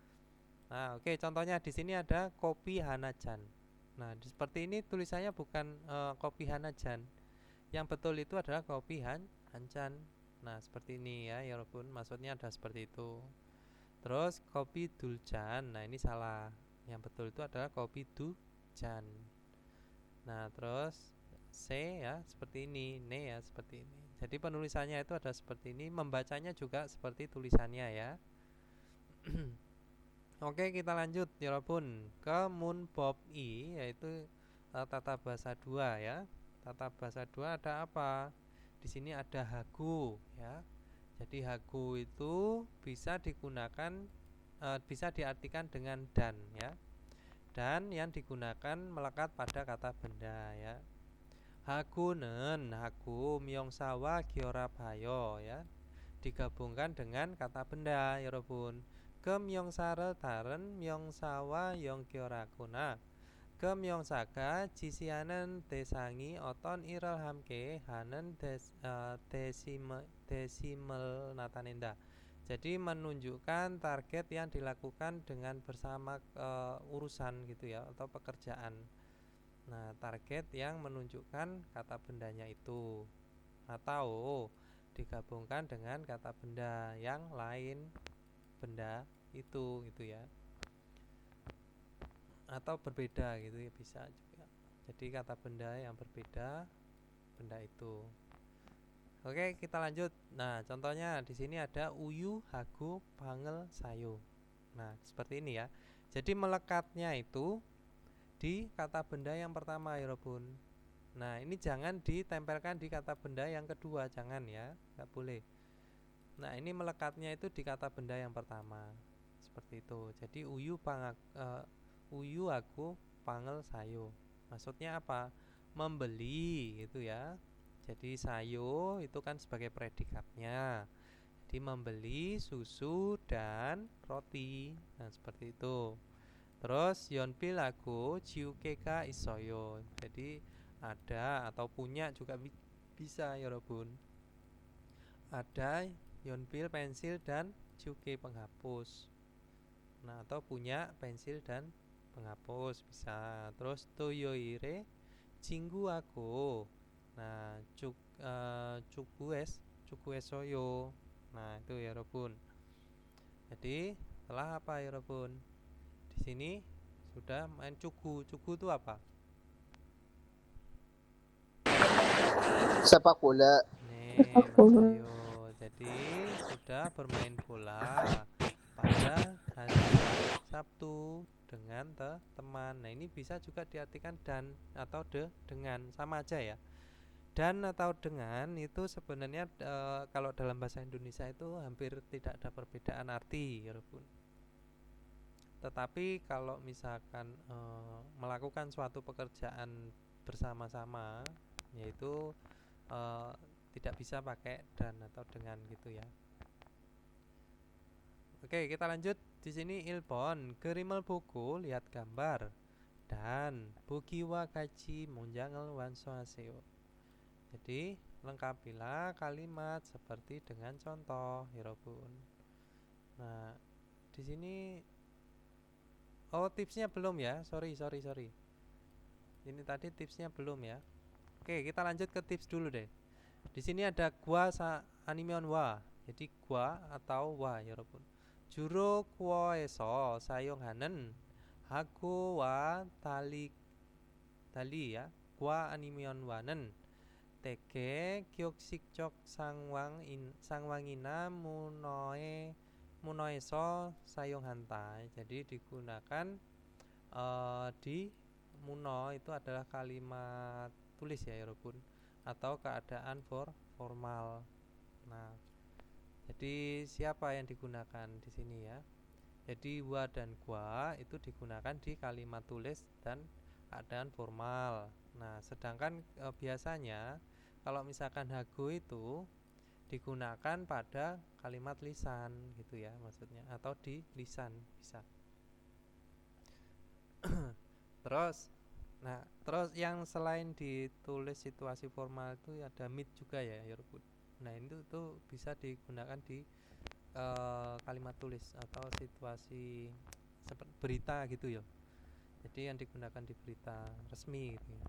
Nah, oke, contohnya di sini ada kopi hanajan. Nah, seperti ini tulisannya bukan kopi hanajan. Yang betul itu adalah kopi hancan. Nah, seperti ini ya, Robun. Maksudnya ada seperti itu. Terus kopi duljan. Nah, ini salah. Yang betul itu adalah kopi dujan. Nah, terus C ya, seperti ini. Ne ya, seperti ini. Jadi penulisannya itu ada seperti ini. Membacanya juga seperti tulisannya ya. Oke, kita lanjut Yorobun ke Munbob I, yaitu tata bahasa 2 ya. Tata bahasa 2 ada apa? Di sini ada hagu ya. Jadi hagu itu bisa digunakan bisa diartikan dengan dan ya. dan yang digunakan melekat pada kata benda ya. Hakunen, haku myongsawa gyorabayo ya, digabungkan dengan kata benda ya Robun. Kemyongsare taren myongsawa yongkyorakuna. Kemyongsaka jisianen desangi oton iral hamke hanen desimel natanenda. Jadi menunjukkan target yang dilakukan dengan bersama urusan gitu ya, atau pekerjaan. Nah, target yang menunjukkan kata bendanya itu, atau digabungkan dengan kata benda yang lain benda itu gitu ya, atau berbeda gitu ya, bisa juga. Jadi kata benda yang berbeda benda itu. Oke, kita lanjut. Nah, contohnya di sini ada uyu, hagu, bangel, sayo. Nah, seperti ini ya. Jadi melekatnya itu di kata benda yang pertama ya Robun. Nah, ini jangan ditempelkan di kata benda yang kedua, jangan ya, nggak boleh. Nah, ini melekatnya itu di kata benda yang pertama, seperti itu. Jadi uyu, aku, pangel, sayo. Maksudnya apa? Membeli gitu ya. Jadi sayo itu kan sebagai predikatnya. Jadi membeli susu dan roti. Nah, seperti itu. Terus yonpil aku jiukeka isoyo. Jadi ada atau punya juga bisa ya Robun. Ada yonpil pensil dan jiuke penghapus. Nah, atau punya pensil dan penghapus bisa. Terus toyoire jinggu aku. Nah, cukues soyo. Nah, itu ya Robun. Jadi setelah apa ya Robun? Di sini sudah main cugu. Cugu itu apa? Sepak bola. Nih, Mas Rio. Jadi sudah bermain bola pada hari Sabtu dengan teman. Nah, ini bisa juga diartikan dan atau dengan, sama aja ya. Dan atau dengan itu sebenarnya kalau dalam bahasa Indonesia itu hampir tidak ada perbedaan arti ya Bun. Tetapi kalau misalkan melakukan suatu pekerjaan bersama-sama, yaitu tidak bisa pakai dan atau dengan gitu ya. Oke, kita lanjut. Di sini ilpon kerimel buku, lihat gambar, dan bukiwa kaji monjangal wansoaseo. Jadi lengkapilah kalimat seperti dengan contoh, Hirobun. Nah, di sini tipsnya belum ya? Sorry. Ini tadi tipsnya belum ya. Oke, kita lanjut ke tips dulu deh. Di sini ada gua animion wa. Jadi gua atau wa, Hirobun. Juro kuoeso sayong hanen haku wa tali ya. Gua animion wanen. Teke kyoksikjok sangwangina munoeso sayong hantai. Jadi digunakan di muno itu adalah kalimat tulis ya Yorobun, atau keadaan formal. Nah, jadi siapa yang digunakan di sini ya? Jadi wa dan gua itu digunakan di kalimat tulis dan keadaan formal. Nah, sedangkan biasanya kalau misalkan hago itu digunakan pada kalimat lisan gitu ya maksudnya, atau di lisan bisa. Terus yang selain ditulis situasi formal itu ada mid juga ya Yorobun. Nah, itu bisa digunakan di kalimat tulis atau situasi seperti berita gitu ya. Jadi yang digunakan di berita resmi gitu ya.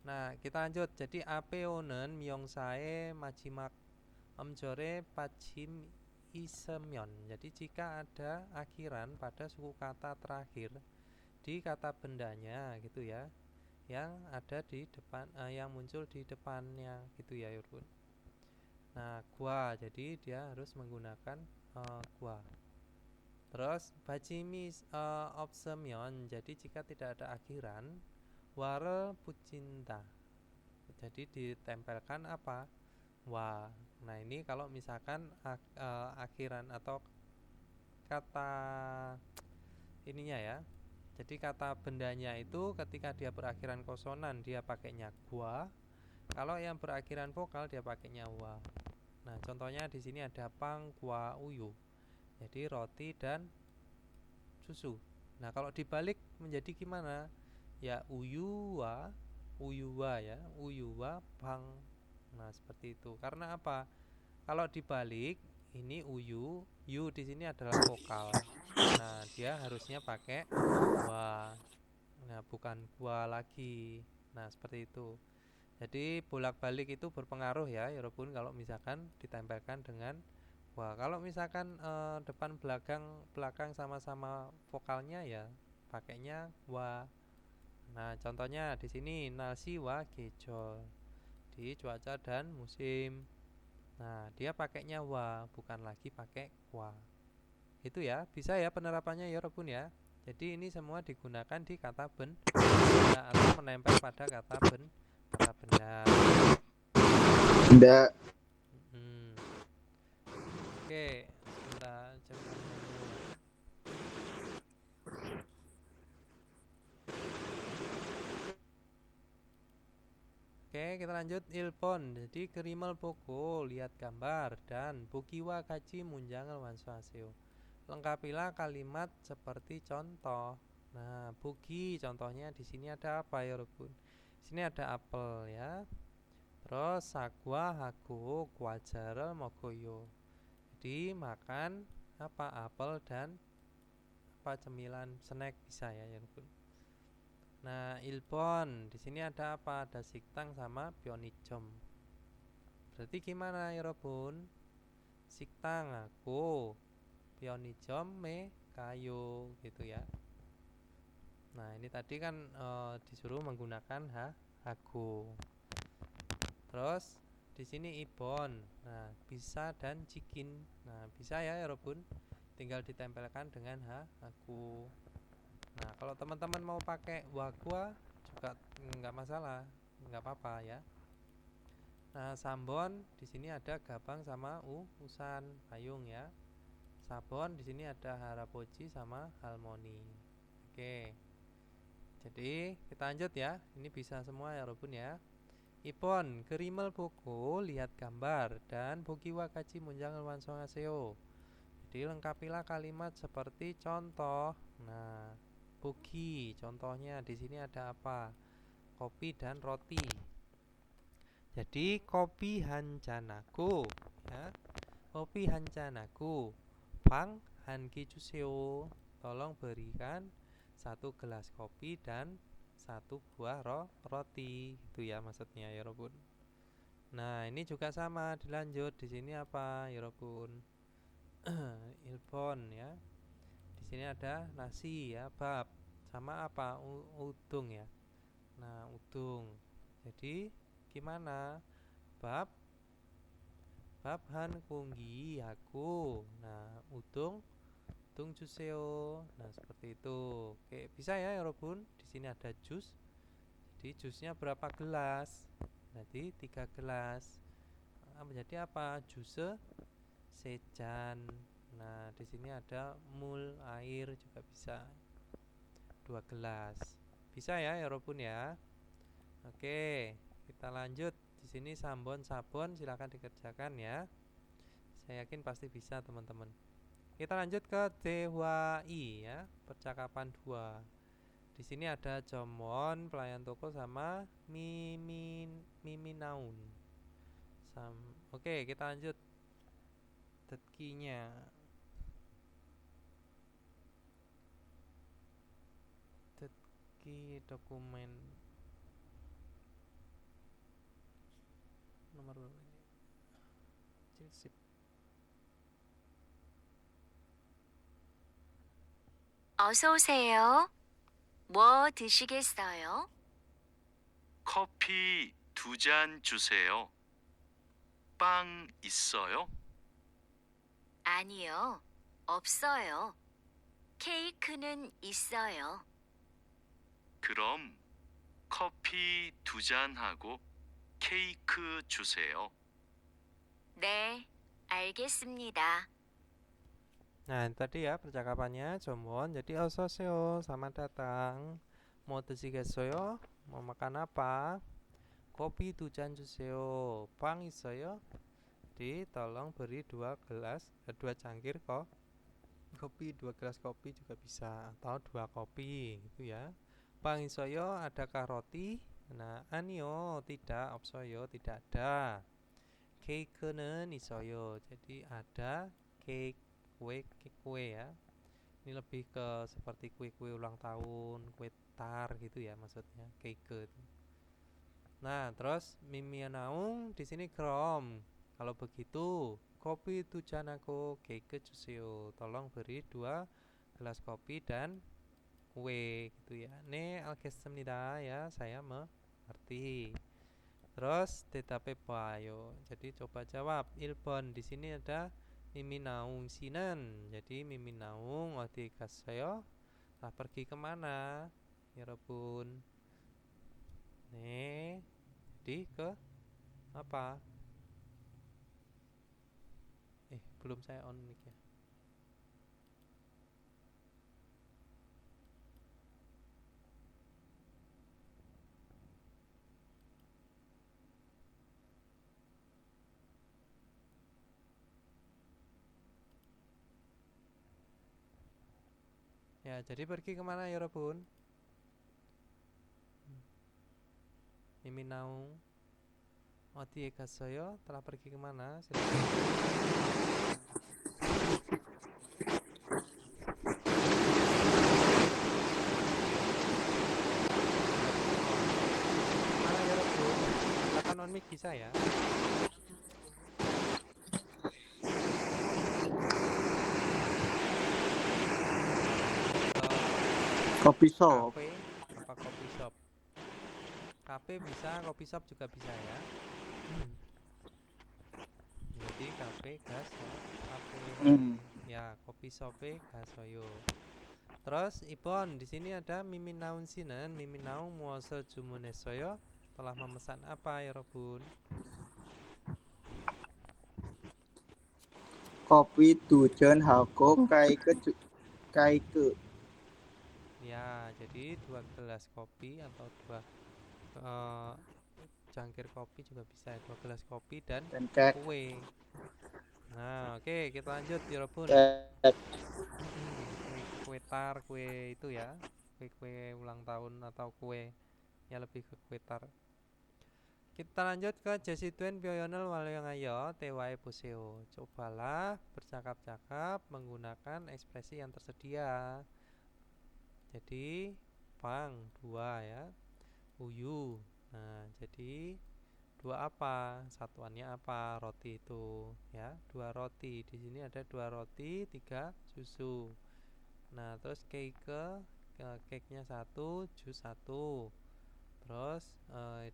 Nah, kita lanjut. Jadi apeonen myongsae majimak amjore pachim isemyon. Jadi jika ada akhiran pada suku kata terakhir di kata bendanya gitu ya, yang ada di depan yang muncul di depannya gitu ya Yurun. Nah, gua, jadi dia harus menggunakan gua. Terus bajimi opsemyon. Jadi jika tidak ada akhiran warel pucinta, jadi ditempelkan apa? Wa. Nah, ini kalau misalkan akhiran atau kata ininya ya, Jadi kata bendanya itu ketika dia berakhiran konsonan dia pakainya gua. Kalau yang berakhiran vokal dia pakainya wa. Nah, contohnya di sini ada pang, gua, uyu. Jadi roti dan susu. Nah, kalau dibalik menjadi gimana? Ya uyuwa, uyuwa ya, uyuwa pang. Nah, seperti itu. Karena apa? Kalau dibalik ini uyu, yu di sini adalah vokal. Nah, dia harusnya pakai wa. Nah, bukan gua lagi. Nah, seperti itu. Jadi bolak-balik itu berpengaruh ya, Yorobun, kalau misalkan ditempelkan dengan wa. Kalau misalkan depan belakang sama-sama vokalnya ya pakainya wa. Nah, contohnya di sini nasi wa gejol di cuaca dan musim. Nah, dia pakainya wa, bukan lagi pakai wa. Itu ya, bisa ya penerapannya Yorobun ya. Jadi ini semua digunakan di kata benda atau menempel pada kata benda. Benda. Hmm. Oke, kita coba dulu. Oke, kita lanjut ilpon. Jadi kerimel poko, lihat gambar dan bukiwa kaji munjangal wanswaseo. Lengkapilah kalimat seperti contoh. Nah, buki contohnya di sini ada apa ya, Robun? Di sini ada apel ya. Terus sagwa hago kwajaral mogoyo. Jadi makan apa apel dan apa cemilan snack bisa ya, Robun. Nah, ilpon di sini ada apa? Ada siktang sama pionijom. Berarti gimana ya, Robun? Siktang aku, pionijom me kayu gitu ya. Nah, ini tadi kan disuruh menggunakan hago. Terus di sini ibon. Nah, bisa dan cikin. Nah, bisa ya, Robun. Tinggal ditempelkan dengan hago. Nah, kalau teman-teman mau pakai wagwa juga nggak masalah, nggak apa-apa ya. Nah, sambon di sini ada gabang sama usan payung ya. Sabon di sini ada harapoji sama harmoni. Oke. Jadi kita lanjut ya. Ini bisa semua ya, Robun ya. Ipon, kerimel buku, lihat gambar dan buki wakaji munjangan wansongaseo. Jadi lengkapilah kalimat seperti contoh. Nah, buki, contohnya di sini ada apa? Kopi dan roti. Jadi kopi hancanaku, ya. Kopi hancanaku. Pang hanki juseo. Tolong berikan 1 gelas kopi dan 1 buah roti. Itu ya maksudnya ya, Robun. Nah, ini juga sama, dilanjut. Di sini apa, ya, Robun? Ilpon ya. Di sini ada nasi ya, bab sama apa? Udung ya. Nah, udung. Jadi gimana? Bab han kunggi aku. Nah, udung juseo. Nah, seperti itu. Oke, bisa ya, Robun. Di sini ada jus. Jadi jusnya berapa gelas? Berarti 3 gelas. Menjadi apa? Jus sejan. Nah, di sini ada mul air juga bisa. 2 gelas. Bisa ya, Robun ya. Oke, kita lanjut. Di sini sabon silakan dikerjakan ya. Saya yakin pasti bisa, teman-teman. Kita lanjut ke DWI ya, percakapan 2. Di sini ada Jomon, pelayan toko sama Miminaun. Oke, kita lanjut. Detkinya. Detki dokumen nomor berapa ini? Sip. 어서 오세요. 뭐 드시겠어요? 커피 2잔 주세요. 빵 있어요? 아니요, 없어요. 케이크는 있어요. 그럼 커피 2잔하고 케이크 주세요. 네, 알겠습니다. Nah, tadi ya percakapannya Jomwon. Jadi 어서오세요, selamat datang. 뭐 드시겠어요? mau makan apa? Kopi 2잔 주세요. 빵 있어요? Jadi tolong beri 2 cangkir kok. Kopi 2 gelas kopi juga bisa atau 2 kopi gitu ya. 빵 있어요? adakah roti? Nah, 아니요, tidak, 없어요, tidak ada. 케이크는 있어요. Jadi ada cake, kue ya. Ini lebih ke seperti kue-kue ulang tahun, kue tar gitu ya maksudnya, cake itu. Nah, terus 미미나옹 di sini krom. Kalau begitu, kopi 2잔 하고 케이크 주세요. Tolong beri 2 gelas kopi dan kue gitu ya. 네, 알겠습니다 ya, saya mengerti. Terus 대답해 봐요. Jadi coba jawab. 1번 di sini ada 미미나옹 씨는. Jadi 미미나옹 어디 갔어요? Nah, pergi kemana? 여러분. 네. Jadi ke apa? Belum saya on mic ya. Ya, jadi pergi kemana ya, 여러분? 미미나옹 어디에 갔어요? Telah pergi kemana? Silakan. Mana ya, 여러분? Silakan on mic bisa ya. Kopi shop. Cafe apa coffee shop? Cafe bisa, coffee shop juga bisa ya. Jadi cafe gas, cafe ya, coffee shop gasoyo. Terus Ibon di sini ada 미미나옹 씨는 미미나옹 무엇을 주문했어요? Telah memesan apa ya, 여러분? Kopi 2잔하고 케이크. Ya, jadi 2 gelas kopi atau 2 cangkir kopi juga bisa ya. 2 gelas kopi dan cake. kue. Nah, oke, kita lanjut ya, 여러분. Kue tar, kue itu ya, kue ulang tahun atau kue ya, lebih ke kue tar. Kita lanjut ke 제시된 표현을 활용하여 대화해 보세요. Cobalah bercakap-cakap menggunakan ekspresi yang tersedia. Jadi 빵 2 ya, uyu. Nah, jadi 2 apa? Satuannya apa? Roti itu ya, 2 roti. Di sini ada 2 roti, 3 susu. Nah, terus cake-nya 1, jus 1. Terus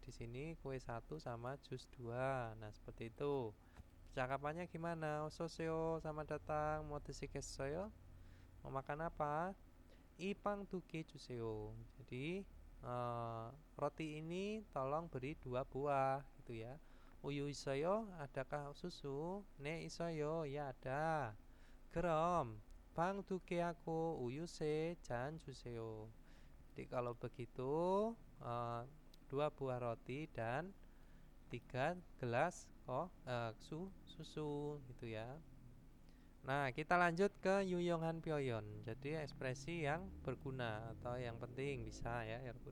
di sini kue 1 sama jus 2. Nah, seperti itu. Percakapannya gimana? 어서오세요, selamat datang. Mau 드시겠어요? Mau makan apa? 이빵 2개 주세요. Jadi roti ini tolong beri 2 buah gitu ya. 우유 있어요? adakah susu? 네, 있어요. Ya, ada. 그럼 빵 2개 하고 우유 3잔 주세요. Jadi kalau begitu 2 buah roti dan 3 gelas susu gitu ya. Nah, kita lanjut ke 유용한 표현. Jadi ekspresi yang berguna atau yang penting bisa ya, 여러분.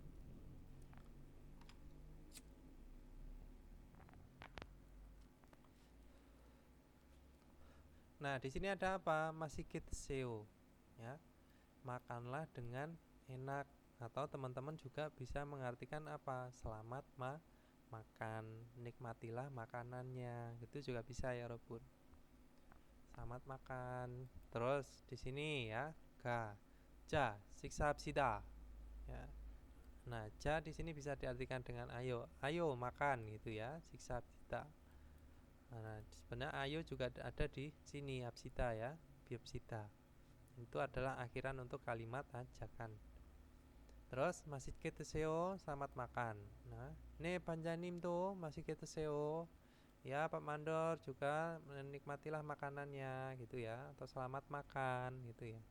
Nah, di sini ada apa? Masih SEO ya. Makanlah dengan enak, atau teman-teman juga bisa mengartikan apa? Selamat makan, nikmatilah makanannya. Itu juga bisa ya, 여러분. Selamat makan. Terus di sini ya, 자, 식사합시다. Ya. Nah, ja di sini bisa diartikan dengan ayo, ayo makan gitu ya, 식사합시다. Nah, sebenarnya ayo juga ada di sini, 합시다 ya, 비합시다. Itu adalah akhiran untuk kalimat ajakan. Terus 맛있게 드세요, selamat makan. Nah, 네 반장님도 맛있게 드세요. ya Pak Mandor juga menikmatilah makanannya gitu ya, atau selamat makan gitu ya.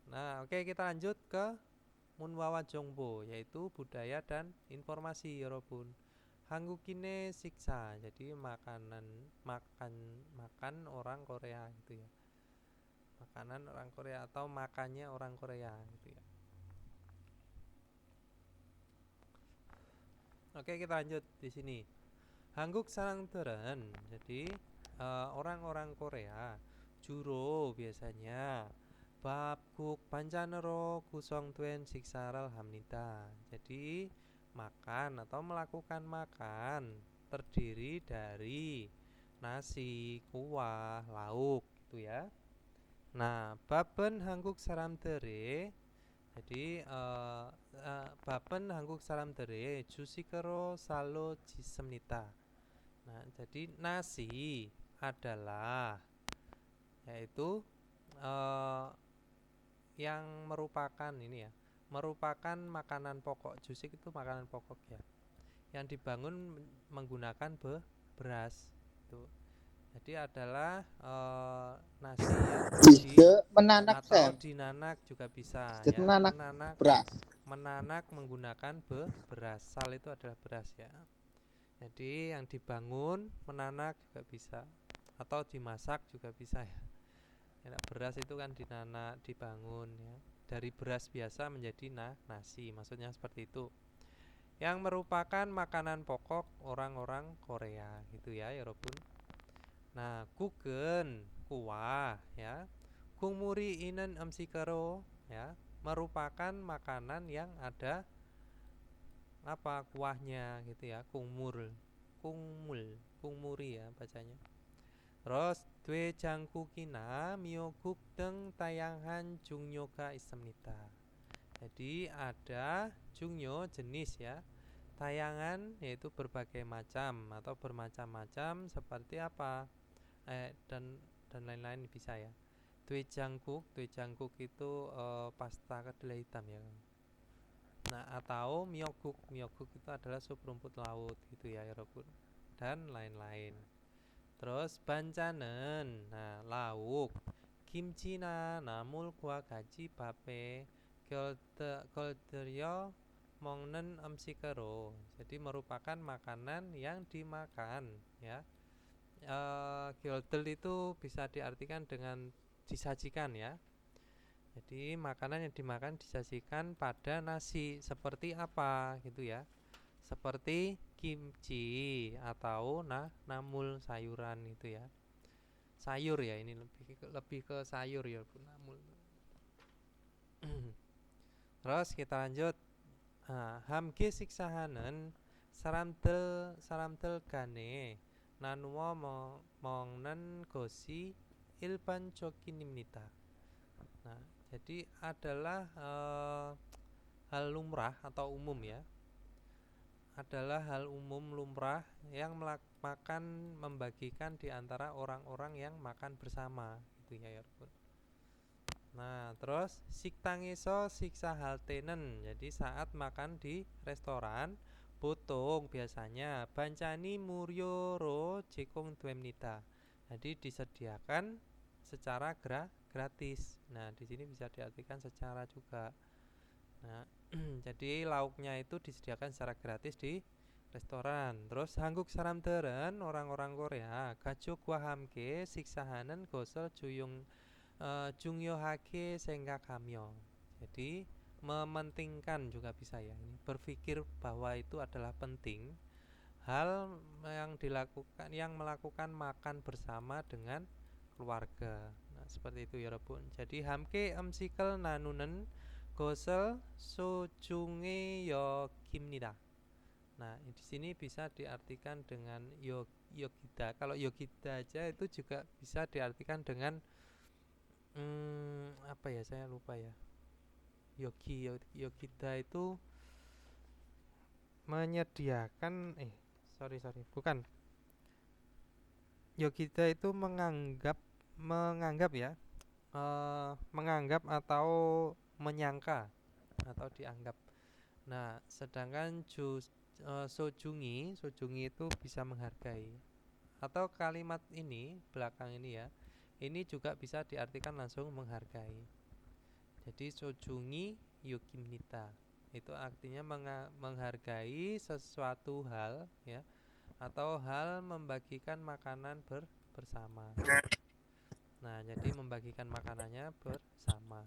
Nah, oke, kita lanjut ke Munwawa Jongbo, yaitu budaya dan informasi Yorobun. Hanggukine siksa, jadi makan orang Korea gitu ya. Makanan orang Korea atau makannya orang Korea gitu ya. Oke, kita lanjut di sini. Hangguk sarangteren, jadi orang-orang Korea juro biasanya bab국 반찬으로 구성된 식사를 합니다. Jadi makan atau melakukan makan terdiri dari nasi, kuah, lauk gitu ya. Nah, bab은 한국 사람들이 jadi bab은 한국 사람들이 주식으로 쌀로 짓습니다. Nah, jadi nasi adalah yaitu yang merupakan ini ya, merupakan makanan pokok. Jusik itu makanan pokok ya, yang dibangun menggunakan beras itu. Jadi adalah nasi yang Bisa menanak atau Sam. dinanak juga bisa Bisa ya. menanak beras. Menanak menggunakan beras. Sal itu adalah beras ya. Jadi yang dibangun menanak juga bisa, atau dimasak juga bisa ya. Enak, beras itu kan dinanak, dibangun ya. Dari beras biasa menjadi nasi, maksudnya seperti itu. Yang merupakan makanan pokok orang-orang Korea gitu ya, Yorobun. Nah, kuken, kuah ya. Kungmuri inen emsikero ya, merupakan makanan yang ada apa kuahnya gitu ya, kungmuri ya bacanya. Terus due jangkukina mioguk deng tayangan jungyoga istemnita. Jadi ada jungyo jenis ya, tayangan yaitu berbagai macam atau bermacam-macam seperti apa dan lain-lain bisa ya. Due jangkuk itu pasta kedelai hitam ya. Nah, atau mioguk itu adalah sup rumput laut gitu ya, Yorobun, dan lain-lain. Terus bancanen, nah lauk, kimchina, namul kuah gaji bape, golderyo mongnen emsikero. Jadi merupakan makanan yang dimakan ya. Gyoldel itu bisa diartikan dengan disajikan ya. Jadi makanan yang dimakan disajikan pada nasi seperti apa gitu ya. Seperti kimchi atau namul sayuran itu ya. Sayur ya, ini lebih ke sayur ya Bu, namul. Terus kita lanjut. 함께 식사하는 사람들 간에 나누어 먹는 것이 일반적입니다. Nah, jadi adalah hal lumrah atau umum ya. Adalah hal umum lumrah yang makan membagikan di antara orang-orang yang makan bersama gitu ya, Yorobun. Nah, terus 식당에서 식사할 때는, jadi saat makan di restoran 보통 biasanya 반찬이 무료로 제공됩니다. Jadi disediakan secara gratis. Nah, di sini bisa diartikan secara juga. Nah, jadi lauknya itu disediakan secara gratis di restoran. Terus 한국 사람들은 orang-orang Korea 가족과 함께 식사하는 것을 중요하게 생각하며. Jadi mementingkan juga bisa ya. Ini berpikir bahwa itu adalah penting hal yang melakukan makan bersama dengan keluarga. Nah, seperti itu ya, Robun. Jadi 함께 음식을 나누는 것을 소중히 여깁니다. Nah, di sini bisa diartikan dengan yogida. Kalau yogida aja itu juga bisa diartikan dengan apa ya, saya lupa ya. Yogida itu menyediakan sorry bukan. Yogida itu menganggap ya, menganggap atau menyangka atau dianggap. Nah, sedangkan sojungi itu bisa menghargai, atau kalimat ini belakang ini ya, ini juga bisa diartikan langsung menghargai. Jadi sojungi yukimnita itu artinya menghargai sesuatu hal ya, atau hal membagikan makanan bersama. Nah, jadi membagikan makanannya bersama.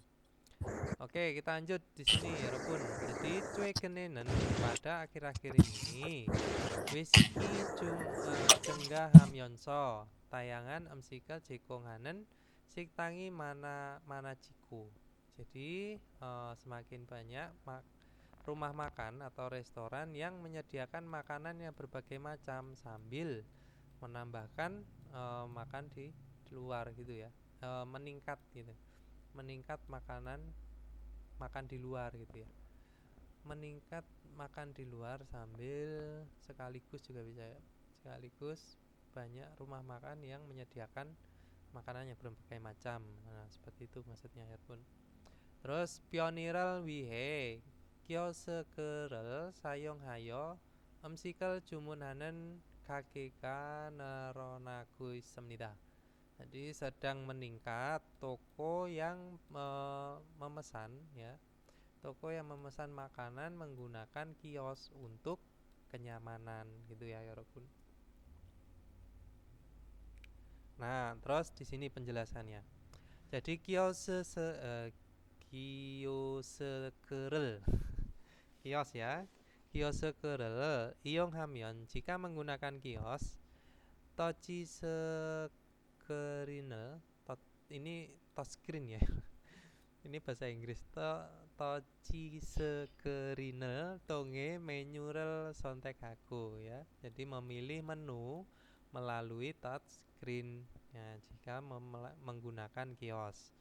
Oke, kita lanjut di sini ya, Robun. Jadi cuekenenen pada akhir-akhir ini wesiki cenggah hamyonso tayangan emsika jekonganen siktangi mana jiku. Jadi semakin banyak rumah makan atau restoran yang menyediakan makanan yang berbagai macam sambil menambahkan makan di luar gitu ya, meningkat gitu, meningkat makan di luar gitu ya, meningkat makan di luar sambil sekaligus juga bisa ya, sekaligus banyak rumah makan yang menyediakan makanan yang berbagai macam. Nah, seperti itu maksudnya ya pun. Terus pioniral wihe kiosekerel sayong hayo emsikel jumunhanen kakeka neronaku semnida. Jadi sedang meningkat toko yang memesan ya, toko yang memesan makanan menggunakan kios untuk kenyamanan gitu ya Yorobun. Nah, terus di sini penjelasannya. Jadi kiosekerel kios ya, kiosekerel iong hamyon jika menggunakan kios tochi screen ini touchscreen ya. Ini bahasa Inggris. Tochi screen tonge menyurel sontekhaku ya. Jadi memilih menu melalui touchscreen ya, jika menggunakan kios.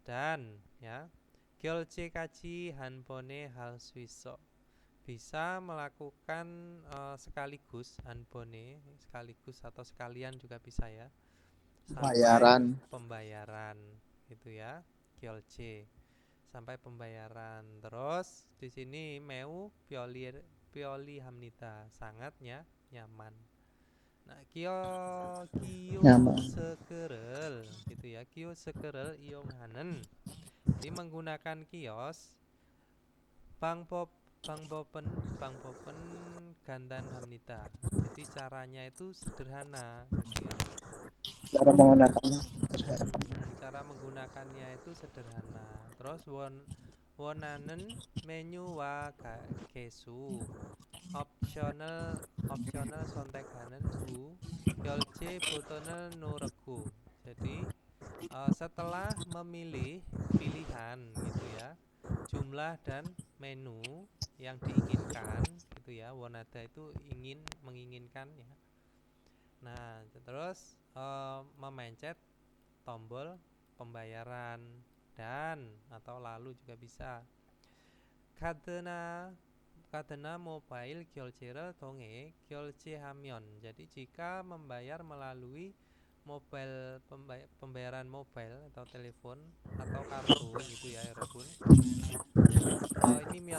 Dan ya, gyolje kaji hanbone hal swiso bisa melakukan sekaligus hanbone sekaligus atau sekalian juga bisa ya, Pembayaran. pembayaran gitu ya, gyolje sampai pembayaran. Terus di sini meu pioli hamnita sangatnya nyaman. Nah, Nyaman. sekerel gitu ya, sekerel iong hanen. Jadi menggunakan kios Bang Bopen gandan hamnita. Jadi caranya itu sederhana gitu ya. Cara menggunakannya. Cara menggunakannya itu sederhana. Terus wonanen menu wa kesu optional sonteganen hu gyolje botonel no regu. Jadi setelah memilih pilihan gitu ya, jumlah dan menu yang diinginkan gitu ya, wonada itu menginginkan ya. Nah, terus memencet tombol pembayaran dan atau lalu juga bisa. Kadena mobile gyolje를 통해 결제하면. Jadi jika membayar melalui pembayaran mobile atau telepon atau kartu gitu ya Robun. Ini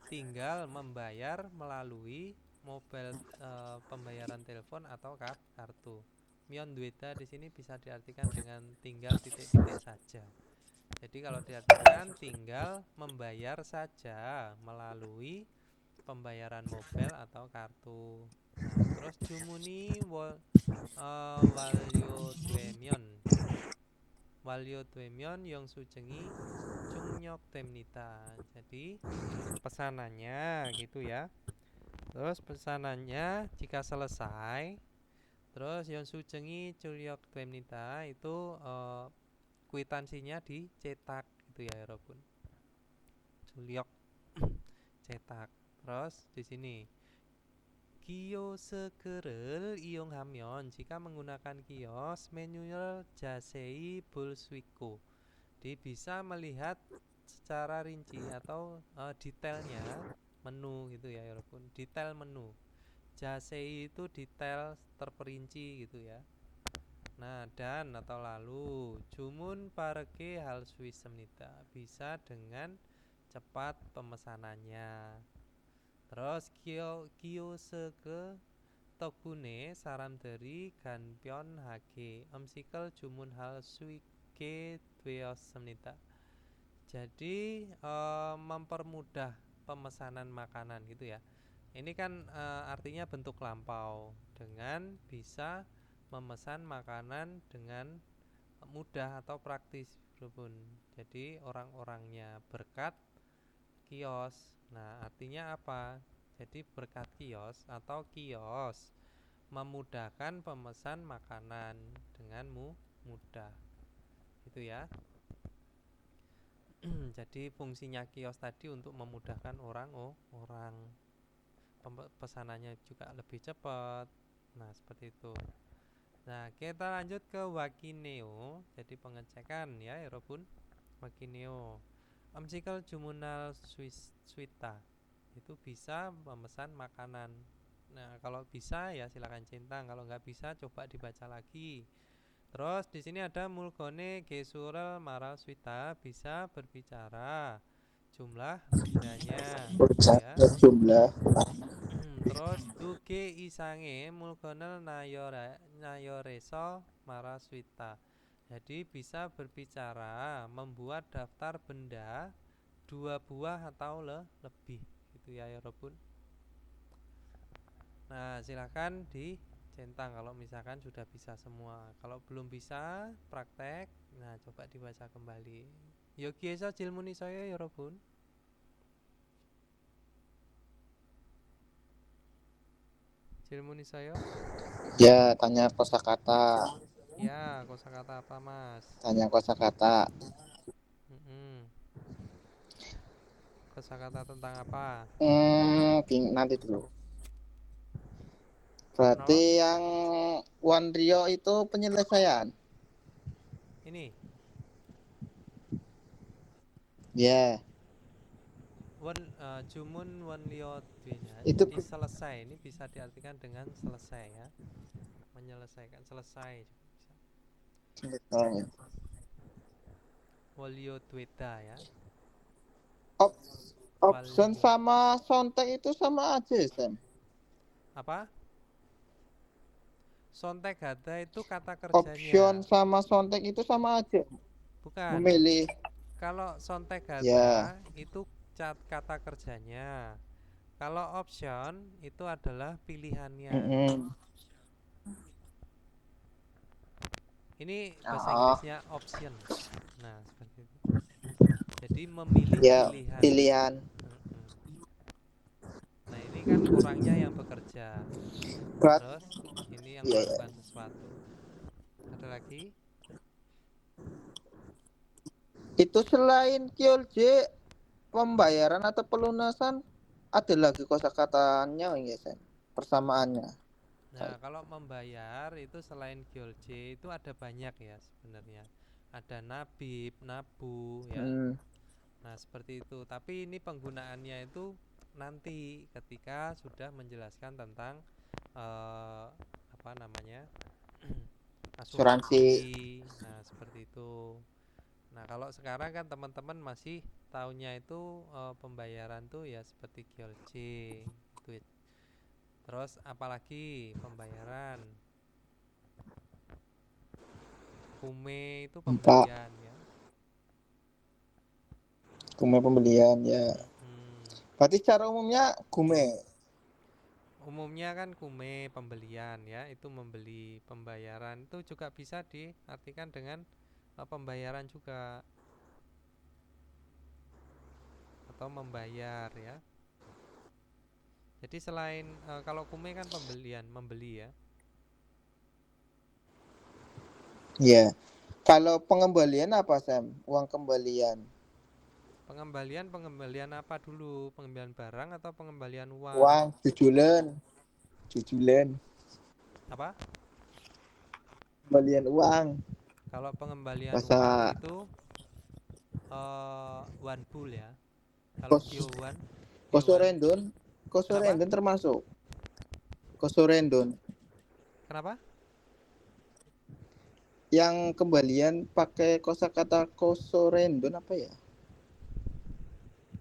tinggal membayar melalui mobile pembayaran telepon atau kartu. Mion dueta di sini bisa diartikan dengan tinggal titik-titik saja. Jadi kalau diartikan tinggal membayar saja melalui pembayaran mobile atau kartu. Nah, terus jumuni walyo tuemion yang sujengi cungnyok temnita. Jadi pesanannya gitu ya. Terus pesanannya jika selesai, terus yang sujengi cungnyok temnita itu kwitansinya dicetak gitu ya Robun. Culiok cetak. Terus di sini kiosekerel iong hamyon jika menggunakan kios menunya jasei bolswiko. Jadi bisa melihat secara rinci atau detailnya menu gitu ya Robun. Detail menu. Jasei itu detail terperinci gitu ya. Nah, dan atau lalu jumun pareke hal Swiss semnita bisa dengan cepat pemesanannya. Terus Kiyoseke Tokune Saramderi Ganpyeon Hage Omsikel Jumunhal Suike Dweosemnita. Jadi mempermudah pemesanan makanan gitu ya. Ini kan artinya bentuk lampau dengan bisa memesan makanan dengan mudah atau praktis, Bro. Jadi orang-orangnya berkat kios. Nah, artinya apa? Jadi berkat kios atau kios memudahkan pemesan makanan dengan mudah. Gitu ya. Jadi fungsinya kios tadi untuk memudahkan orang pesanannya juga lebih cepat. Nah, seperti itu. Nah, kita lanjut ke wakineo. Jadi pengecekan ya, Robun. Wakineo. Omsikel Jumunal Swita. Itu bisa memesan makanan. Nah, kalau bisa ya silakan centang, kalau nggak bisa coba dibaca lagi. Terus di sini ada mulgone gesurel maral swita, bisa berbicara jumlah rajanya ya. Jumlah. Terus duge isange mulgonel nayoreso maral swita. Jadi bisa berbicara, membuat daftar benda 2 buah atau lebih gitu ya Robun. Nah, silakan dicentang kalau misalkan sudah bisa semua. Kalau belum bisa praktek, nah coba dibaca kembali. Yogi esa jilmuni saya ya Robun. Jilmuni saya. Ya, tanya kosakata. Ya, kosakata apa Mas? Tanya kosakata. Kosakata tentang apa? Nanti dulu. Berarti yang One Rio itu penyelesaian. Ini. Ya. Jumun wan lio dwinya. Itu Jadi selesai. Ini bisa diartikan dengan selesai ya. Menyelesaikan, selesai juga bisa. selesai. Walio dwida ya. Option sama sontek itu sama aja, Sam. Apa? Sontek gada itu kata kerjanya. Option sama sontek itu sama aja. Bukan. Memilih. Kalau sontek gada Ya. itu kata kerjanya. Kalau option itu adalah pilihannya. Ini bahasa Inggrisnya option. Nah, seperti itu. Jadi memilih pilihan. Nah, ini kan orangnya yang bekerja. Terus ini yang melakukan sesuatu. Ada lagi? Itu selain Kyolje pembayaran atau pelunasan ada lagi kosakatanya ya, Sam? Persamaannya. Nah, kalau membayar itu selain Gyolje itu ada banyak ya sebenarnya. Ada nabib, nabu ya. Nah, seperti itu. Tapi ini penggunaannya itu nanti ketika sudah menjelaskan tentang apa namanya? asuransi. Nah, seperti itu. Nah, kalau sekarang kan teman-teman masih tahunya itu pembayaran tuh ya seperti Gyolje itu ya. Terus apalagi pembayaran? Kume itu pembelian ya. Kume pembelian ya. Berarti secara umumnya kume. Umumnya kan kume pembelian ya, itu membeli. Pembayaran itu juga bisa diartikan dengan pembayaran juga atau membayar ya. Jadi selain kalau kume kan pembelian, membeli ya. Iya. Kalau pengembalian apa, Sam? Uang kembalian. Pengembalian apa dulu? Pengembalian barang atau pengembalian uang? Uang, jujulan. Apa? Pengembalian uang. Kalau pengembalian uang itu wanbul ya. Kalau kyowan, Kosorendon termasuk. Kosorendon. Kenapa? Yang kembalian pakai kosakata kosorendon apa ya?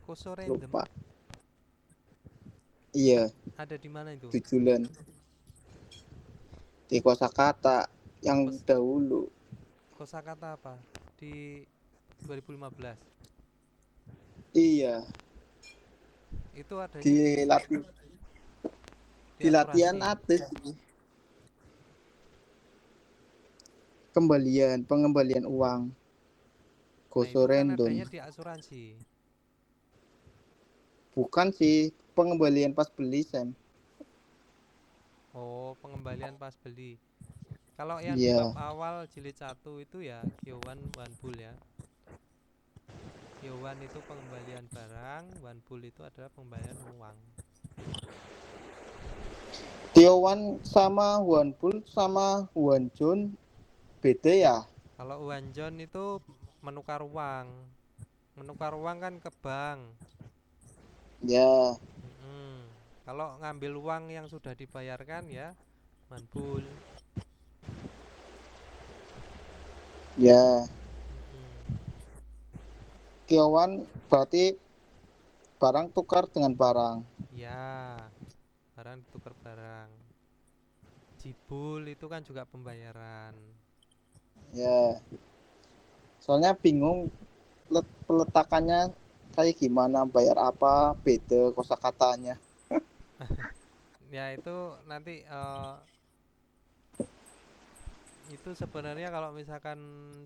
Kosorendon. Lupa. Iya, Ada di mana itu? tujulan di kosakata yang Kos dahulu. kosakata apa? Di 2015. Iya, Itu adanya di lati di di latihan asuransi. atis pengembalian uang Nah, itu kan Gosorendon. adanya di asuransi. Bukan sih, pengembalian pas beli, Sam. Oh, pengembalian pas beli. Kalau yang di bab Iya, awal jilid 1 itu ya Kyowan Wanbul ya. Kyowan itu pengembalian barang, Wanbul itu adalah pengembalian uang. Tiowan sama Wanbul sama Wanjun beda ya. Kalau Wanjon itu menukar uang. Menukar uang kan ke bank. Ya, Mm-mm. Kalau ngambil uang yang sudah dibayarkan ya Wanbul. ya. Mm-mm. Tiowan berarti barang tukar dengan barang. Ya, barang ditukar barang. Jibul itu kan juga pembayaran. Ya, soalnya bingung peletakannya kayak gimana, bayar apa, beda kosakatanya. Ya itu nanti itu sebenarnya kalau misalkan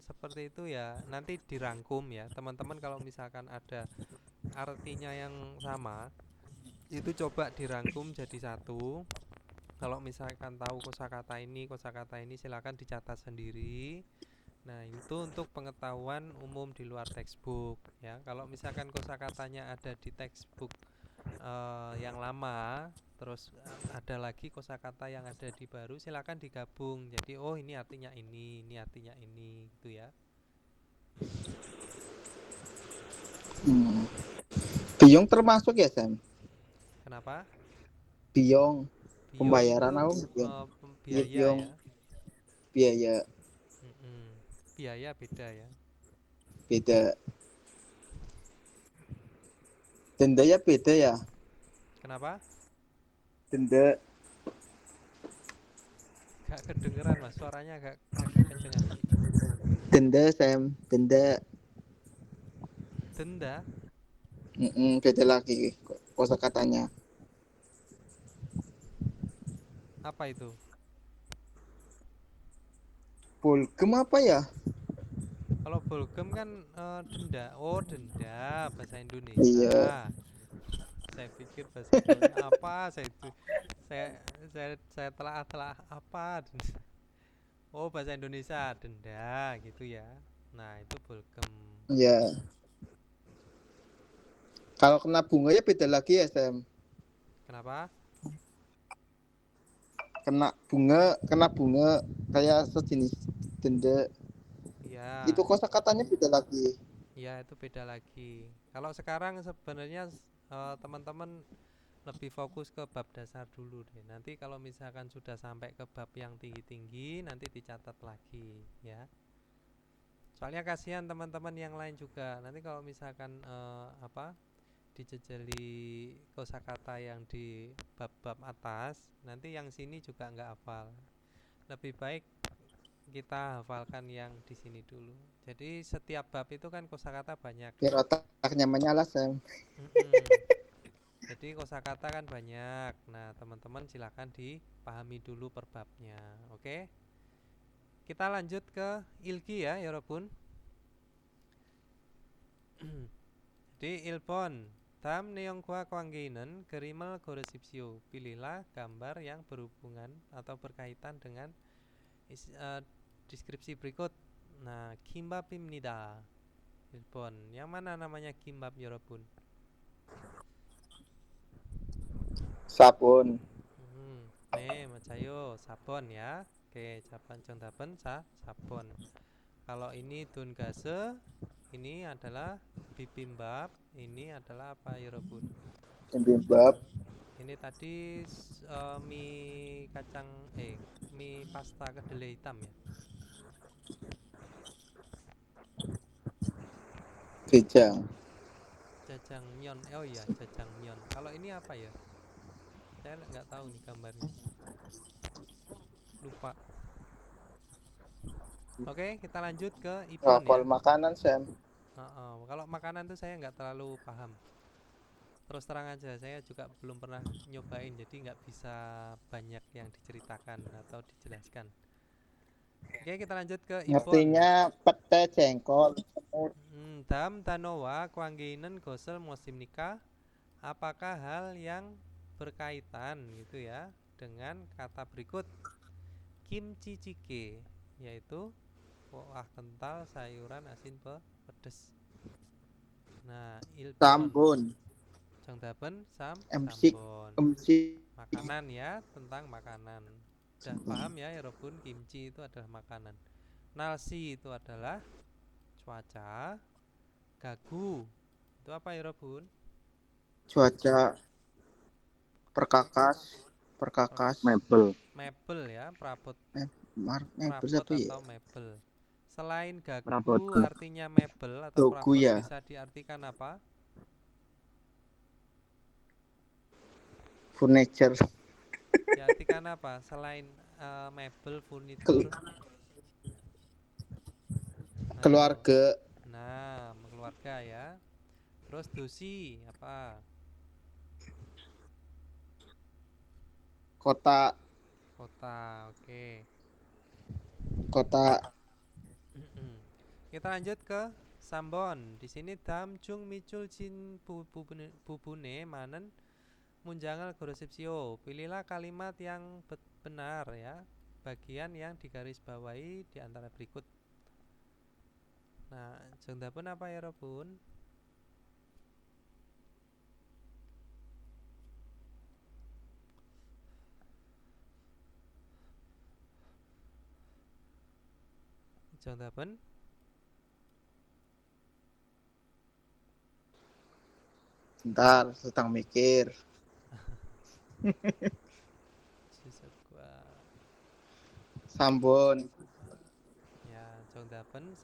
seperti itu ya nanti dirangkum ya teman-teman, kalau misalkan ada artinya yang sama itu coba dirangkum jadi satu. Kalau misalkan tahu kosakata ini silakan dicatat sendiri. Nah, itu untuk pengetahuan umum di luar textbook ya. Kalau misalkan kosakatanya ada di textbook yang lama, terus ada lagi kosakata yang ada di baru, silakan digabung. Jadi, oh ini artinya ini artinya ini, gitu ya. Biong termasuk ya, Sam? Kenapa? Biong, Biong pembayaran itu apa? Biong. Iya, biaya biong, ya. biaya Mm-mm. Biaya beda ya. beda. Denda ya beda ya. Kenapa? Denda, Gak kedengeran mas, suaranya agak kekencengan. denda, Sam, denda. Denda Beda lagi kosakatanya. apa itu? Bulgem apa ya? Kalau bolgem kan denda. Oh, denda bahasa Iya, Indonesia. Saya pikir bahasa Jawa apa, saya telah apa. Oh, bahasa Indonesia denda gitu ya. Nah, itu bolgem. iya. Kalau kena bunga ya beda lagi ya, Sam. Kenapa? Kena bunga kayak sejenis denda. Itu Ya, kosakatanya beda lagi. ya itu beda lagi. Kalau sekarang sebenarnya teman-teman lebih fokus ke bab dasar dulu deh. Nanti kalau misalkan sudah sampai ke bab yang tinggi-tinggi, nanti dicatat lagi ya. Soalnya kasihan teman-teman yang lain juga. Nanti kalau misalkan dijejeli kosakata yang di bab-bab atas, nanti yang sini juga nggak hafal. Lebih baik kita hafalkan yang di sini dulu. Jadi setiap bab itu kan kosakata banyak Biar ya. otaknya menyala, Sam. Mm-mm. Jadi kosakata kan banyak. Nah, teman-teman silakan dipahami dulu per babnya. Oke? Kita lanjut ke ilki ya, Yorobun. Di ilpon tam neongkwa kwanggeinen kerimel goresipsio. Pilihlah gambar yang berhubungan atau berkaitan dengan deskripsi berikut. Nah, kimbapimnida. Ilpon. Yang mana namanya kimbap, Yorobun? Sabun. Nih, macayo sabon ya. Oke, jawaban contaben sabon. Kalau ini tungase, ini adalah bibimbap, ini adalah apa Yorobun? Bibimbap. Ini tadi mie kacang mie pasta kedelai hitam ya. Gejang. Jajangmyeon. Oh iya, jajangmyeon. Kalau ini apa ya? saya nggak tahu nih gambarnya, lupa. Oke, kita lanjut ke Wah, Ipon ya. kalau makanan Sam. Kalau makanan tuh saya nggak terlalu paham. Terus terang aja, saya juga belum pernah nyobain, jadi nggak bisa banyak yang diceritakan atau dijelaskan. Oke, kita lanjut ke Ipon. Ngertinya pete jengkol. Dam Danowa Kwanggeinen Gosel musim nikah. Apakah hal yang berkaitan gitu ya dengan kata berikut? Kimchi jjigae, yaitu kuah kental sayuran asin pedes. Nah, Ilpon Sambun. Jangdaben MC Sambon. MC Makanan ya, tentang makanan. Udah paham ya, Robun, kimchi itu adalah makanan. Nasi itu adalah cuaca. Gagu itu apa ya, Robun? cuaca perkakas Mebel. Mebel ya, perabot mebel perabot apa ya? atau mebel. Selain Perabot. gagu artinya mebel atau Dogu perabot, ya. bisa diartikan apa? Furniture. Diartikan apa selain mebel, furnitur? Ayo. Keluarga. Nah, keluarga ya. Terus dosi apa? Kota. Oke. Kota. Kita lanjut ke Sambon. Di sini dam jung micul jin bubune manen munjangal gorosipsio. Pilihlah kalimat yang benar ya. Bagian yang digarisbawahi di antara berikut. Nah, jengdapun apa ya, Robun? Jengdapun? Bentar, sedang mikir. Sambon. Ya, jengdapun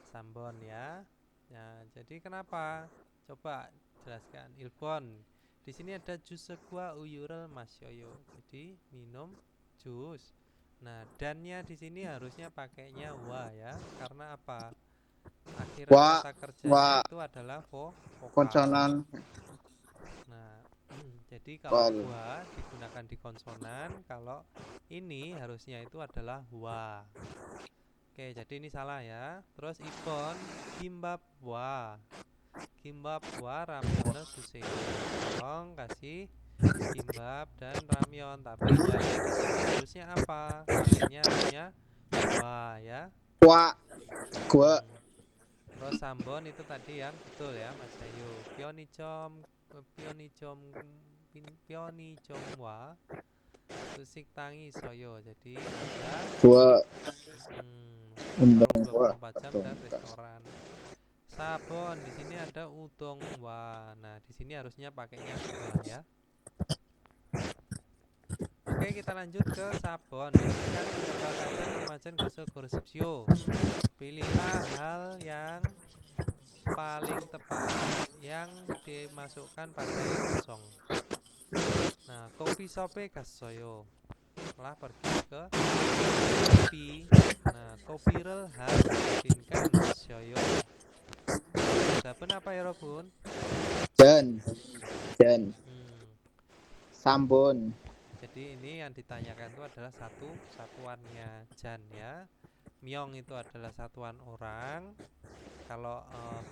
Sambon ya. Ya, jadi kenapa? Coba jelaskan. Ilpon. Di sini ada jus segua uyurel masyoyo. Jadi minum jus. Nah, dannya di sini harusnya pakainya wa ya. Karena apa? Akhiran Wa, kata kerjanya wa, itu adalah vokal. konsonan. Nah, jadi kalau wa digunakan di konsonan, kalau ini harusnya itu adalah wa. Oke, jadi ini salah ya. Terus Ipon kimbab wa. Kimbab wa ramyeonnya susei. Tolong kasih kimbab dan ramyeon, tapi wanya di sini harusnya apa? Pakainya harusnya wa ya. Wa, gua. Terus Sambon itu tadi yang betul ya, Mas Ayu. Pionicom wa susik tangi soyo. Jadi ada Gua undang gua. 24 jam dan restoran. Sabon di sini ada udong wa. Nah, di sini harusnya pakainya wa ya. Oke, kita lanjut ke Sabon. Kan bakal remajan gosip-gosipsio. Pilihlah hal yang paling tepat yang dimasukkan pada yang kosong. Nah, kopi sope kasoyo. Setelah pergi ke kopi. Nah, kopi rel harus dibikinkan soyo. Dapat apa ya, Robun? Dan Sambon. Jadi ini yang ditanyakan itu adalah satuannya jan ya. Myong itu adalah satuan orang. Kalau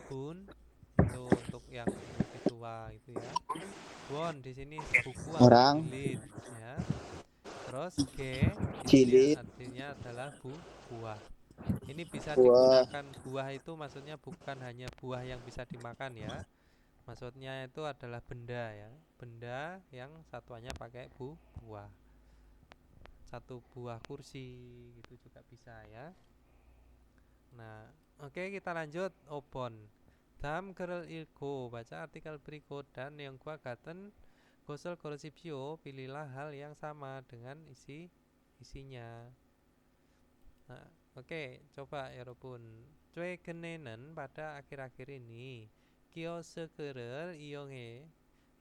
bun itu untuk yang individual itu ya. Won di sini buku atau Orang. jilid ya. Terus G di sini Jilid. artinya adalah buah. Ini bisa Buah. digunakan buah itu maksudnya bukan hanya buah yang bisa dimakan ya. Maksudnya itu adalah benda ya. Benda yang satuannya pakai buah. Satu buah kursi gitu juga bisa ya. Nah, oke, kita lanjut. Obon. Dam kerel ilko, baca artikel berikut dan yang gua gaten gosel gorosipsio, pilihlah hal yang sama dengan isinya. Nah, oke, coba ya Robun. Cue genenen pada akhir-akhir ini kiosekerer iyonge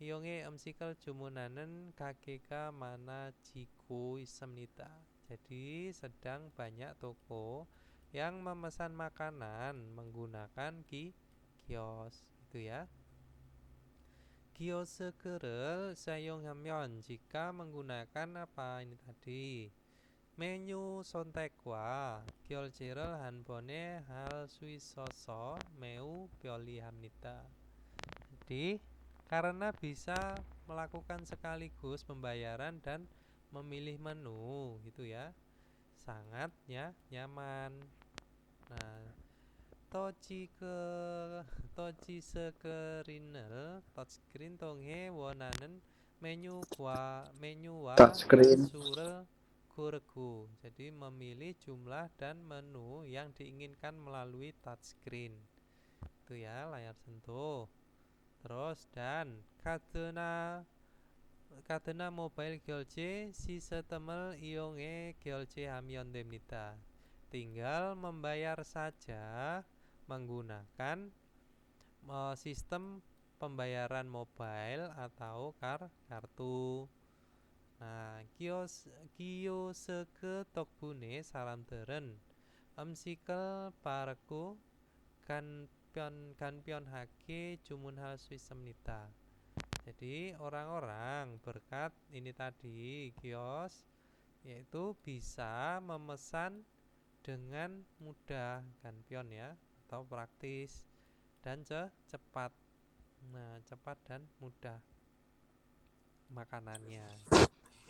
이용의 음식을 주문하는 가게가 많아지고 있습니다. Jadi sedang banyak toko yang memesan makanan menggunakan kios gitu ya. 키오스크를 사용하면 jika menggunakan apa ini tadi 메뉴 선택과 결제를 한 번에 할 수 있어서 매우 편리합니다. Jadi karena bisa melakukan sekaligus pembayaran dan memilih menu gitu ya, sangat nyaman. Nah, touchscreen을 통해 원하는 메뉴와 Touchscreen. 장소를 고르고, jadi memilih jumlah dan menu yang diinginkan melalui touchscreen itu ya, layar sentuh. Terus dan 카드나 모바일 결제 시스템을 이용해 결제하면 됩니다. Tinggal membayar saja menggunakan sistem pembayaran mobile atau kartu. Nah, 키오스크 덕분에 사람들은 음식을 빠르고 간편하게 주문할 수 있습니다. Jadi orang-orang berkat ini tadi kios yaitu bisa memesan dengan mudah, kanpion ya, atau praktis dan cepat. Nah, cepat dan mudah makanannya.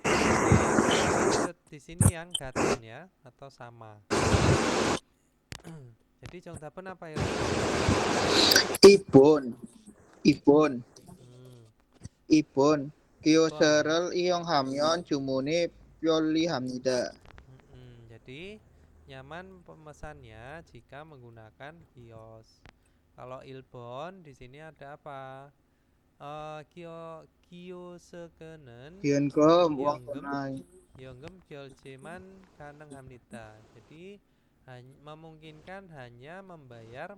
Lanjut di sini yang 같은 ya atau sama. Jadi 정답은 apa ya? 이본. 이본. 키오스크를 이용하면 주문이 편리합니다. Jadi nyaman pemesannya jika menggunakan kios. Kalau 일본 di sini ada apa? 키오스크는 현금, uang tunai. 연금 결제만 가능합니다. Jadi memungkinkan hanya membayar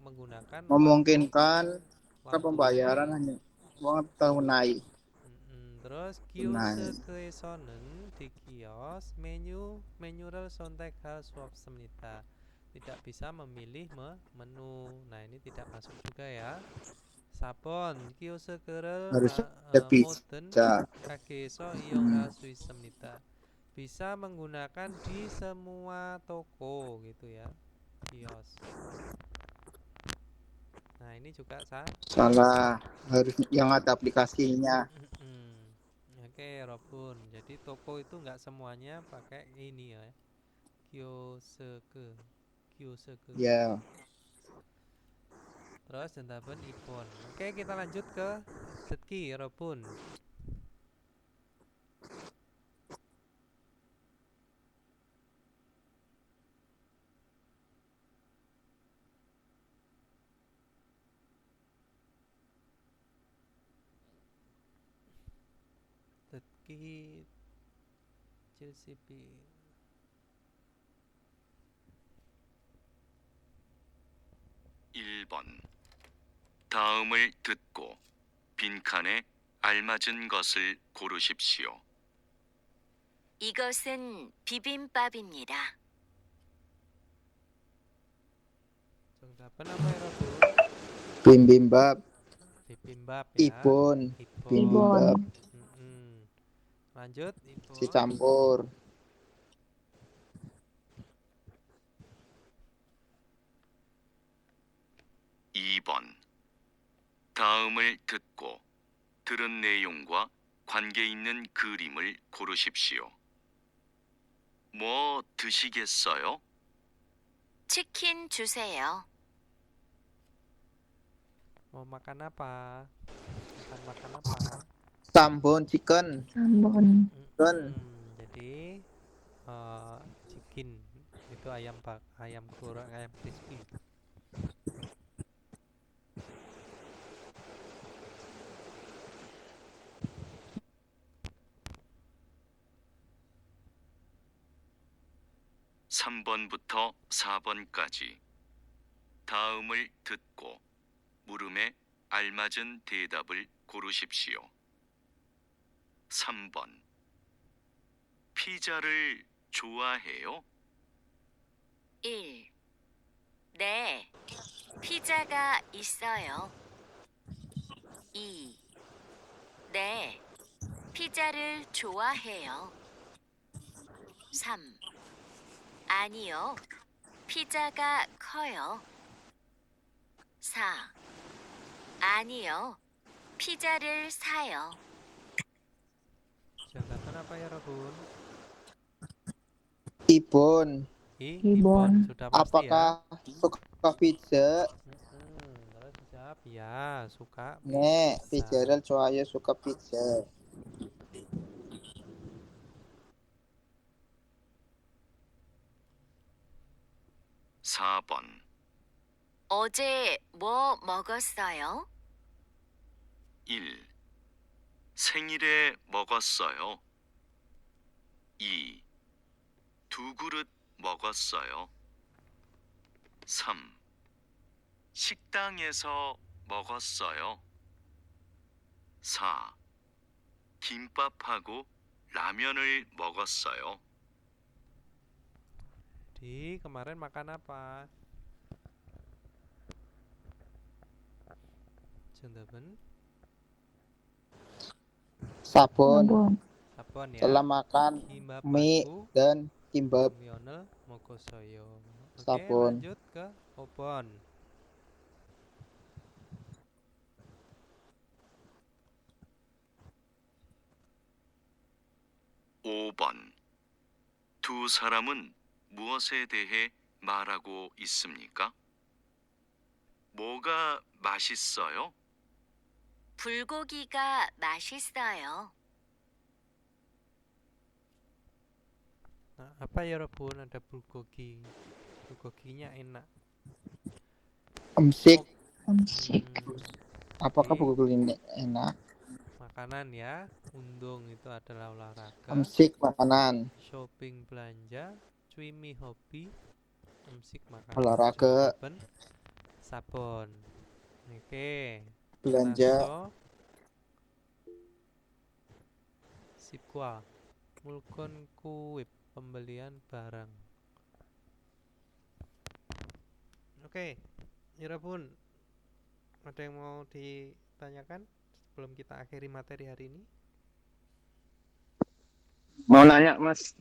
menggunakan Memungkinkan uang pembayaran tunai. hanya uang tunai. Terus 키오스크에서는 di kios menyu를 선택할 수 없습니다. Tidak bisa memilih menu. Nah, ini tidak masuk juga ya. 4번 키오스크를 Harusnya 모든 bisa. 가게에서 이용할 수 있습니다. Bisa menggunakan di semua toko gitu ya, kios. Nah, ini juga Salah. Harus yang ada aplikasinya. Oke, Robun. Jadi toko itu nggak semuanya pakai ini ya, kioseke. Ya. Terus 정답은 2번. Oke, kita lanjut ke 듣기, 여러분. 듣기 72. 1번. 다음을 듣고 빈칸에 알맞은 것을 고르십시오. 이것은 비빔밥입니다. 정답은 apa, 여러분? Bibimbap. Bibimbap ya. Ibon. Ibon. Bibimbap. Lanjut, Ibon. Dicampur. 2번. 다음을 듣고 들은 내용과 관계 있는 그림을 고르십시오. 뭐 드시겠어요? 치킨 주세요. Mau makan apa? Makan apa? Sambon chicken. Ambon. Jadi chicken itu ayam goreng, ayam crispy. (3번부터 4번까지) 다음을 듣고 물음에 알맞은 대답을 고르십시오. 3번. 피자를 좋아해요? 1. 네, 피자가 있어요. 2. 네, 피자를 좋아해요. 3. 아니요, 피자가 커요. 4. 아니요, 피자를 사요. Jabatan apa ya, Rabun? Ibon, Ibon. Sudah pasti ya. apakah suka pizza? Terus jawab ya, suka 네, pizza. 피자를 좋아해요. suka pizza. 사 번. 어제 뭐 먹었어요? 1. 생일에 먹었어요. 2. 두 그릇 먹었어요. 3. 식당에서 먹었어요. 4. 김밥하고 라면을 먹었어요. Di kemarin makan apa? Jentaben, sabon, Sabon. sabon ya. setelah makan mie Kimbapku, dan kimbap. ramyeon을 먹었어요. Oke, Sabon. lanjut ke Obon. 5번. 두 사람은 무엇에 대해 말하고 있습니까? 뭐가 맛있어요? 불고기가 맛있어요. Nah, apa ya, Rabun? Ada bulgogi. Bulgoginya enak. 음식, 음식. apakah Jadi, buku ini enak? makanan ya. Undung itu adalah olahraga. 음식, makanan, Shopping belanja. Cui hobi. Musik makanan. olahraga, Jentaben, sabon. Oke. belanja, Naso. Sipwa. Mulkon kuip. Pembelian barang. Oke. Irabun, ada yang mau ditanyakan sebelum kita akhiri materi hari ini? Mau nanya, Mas.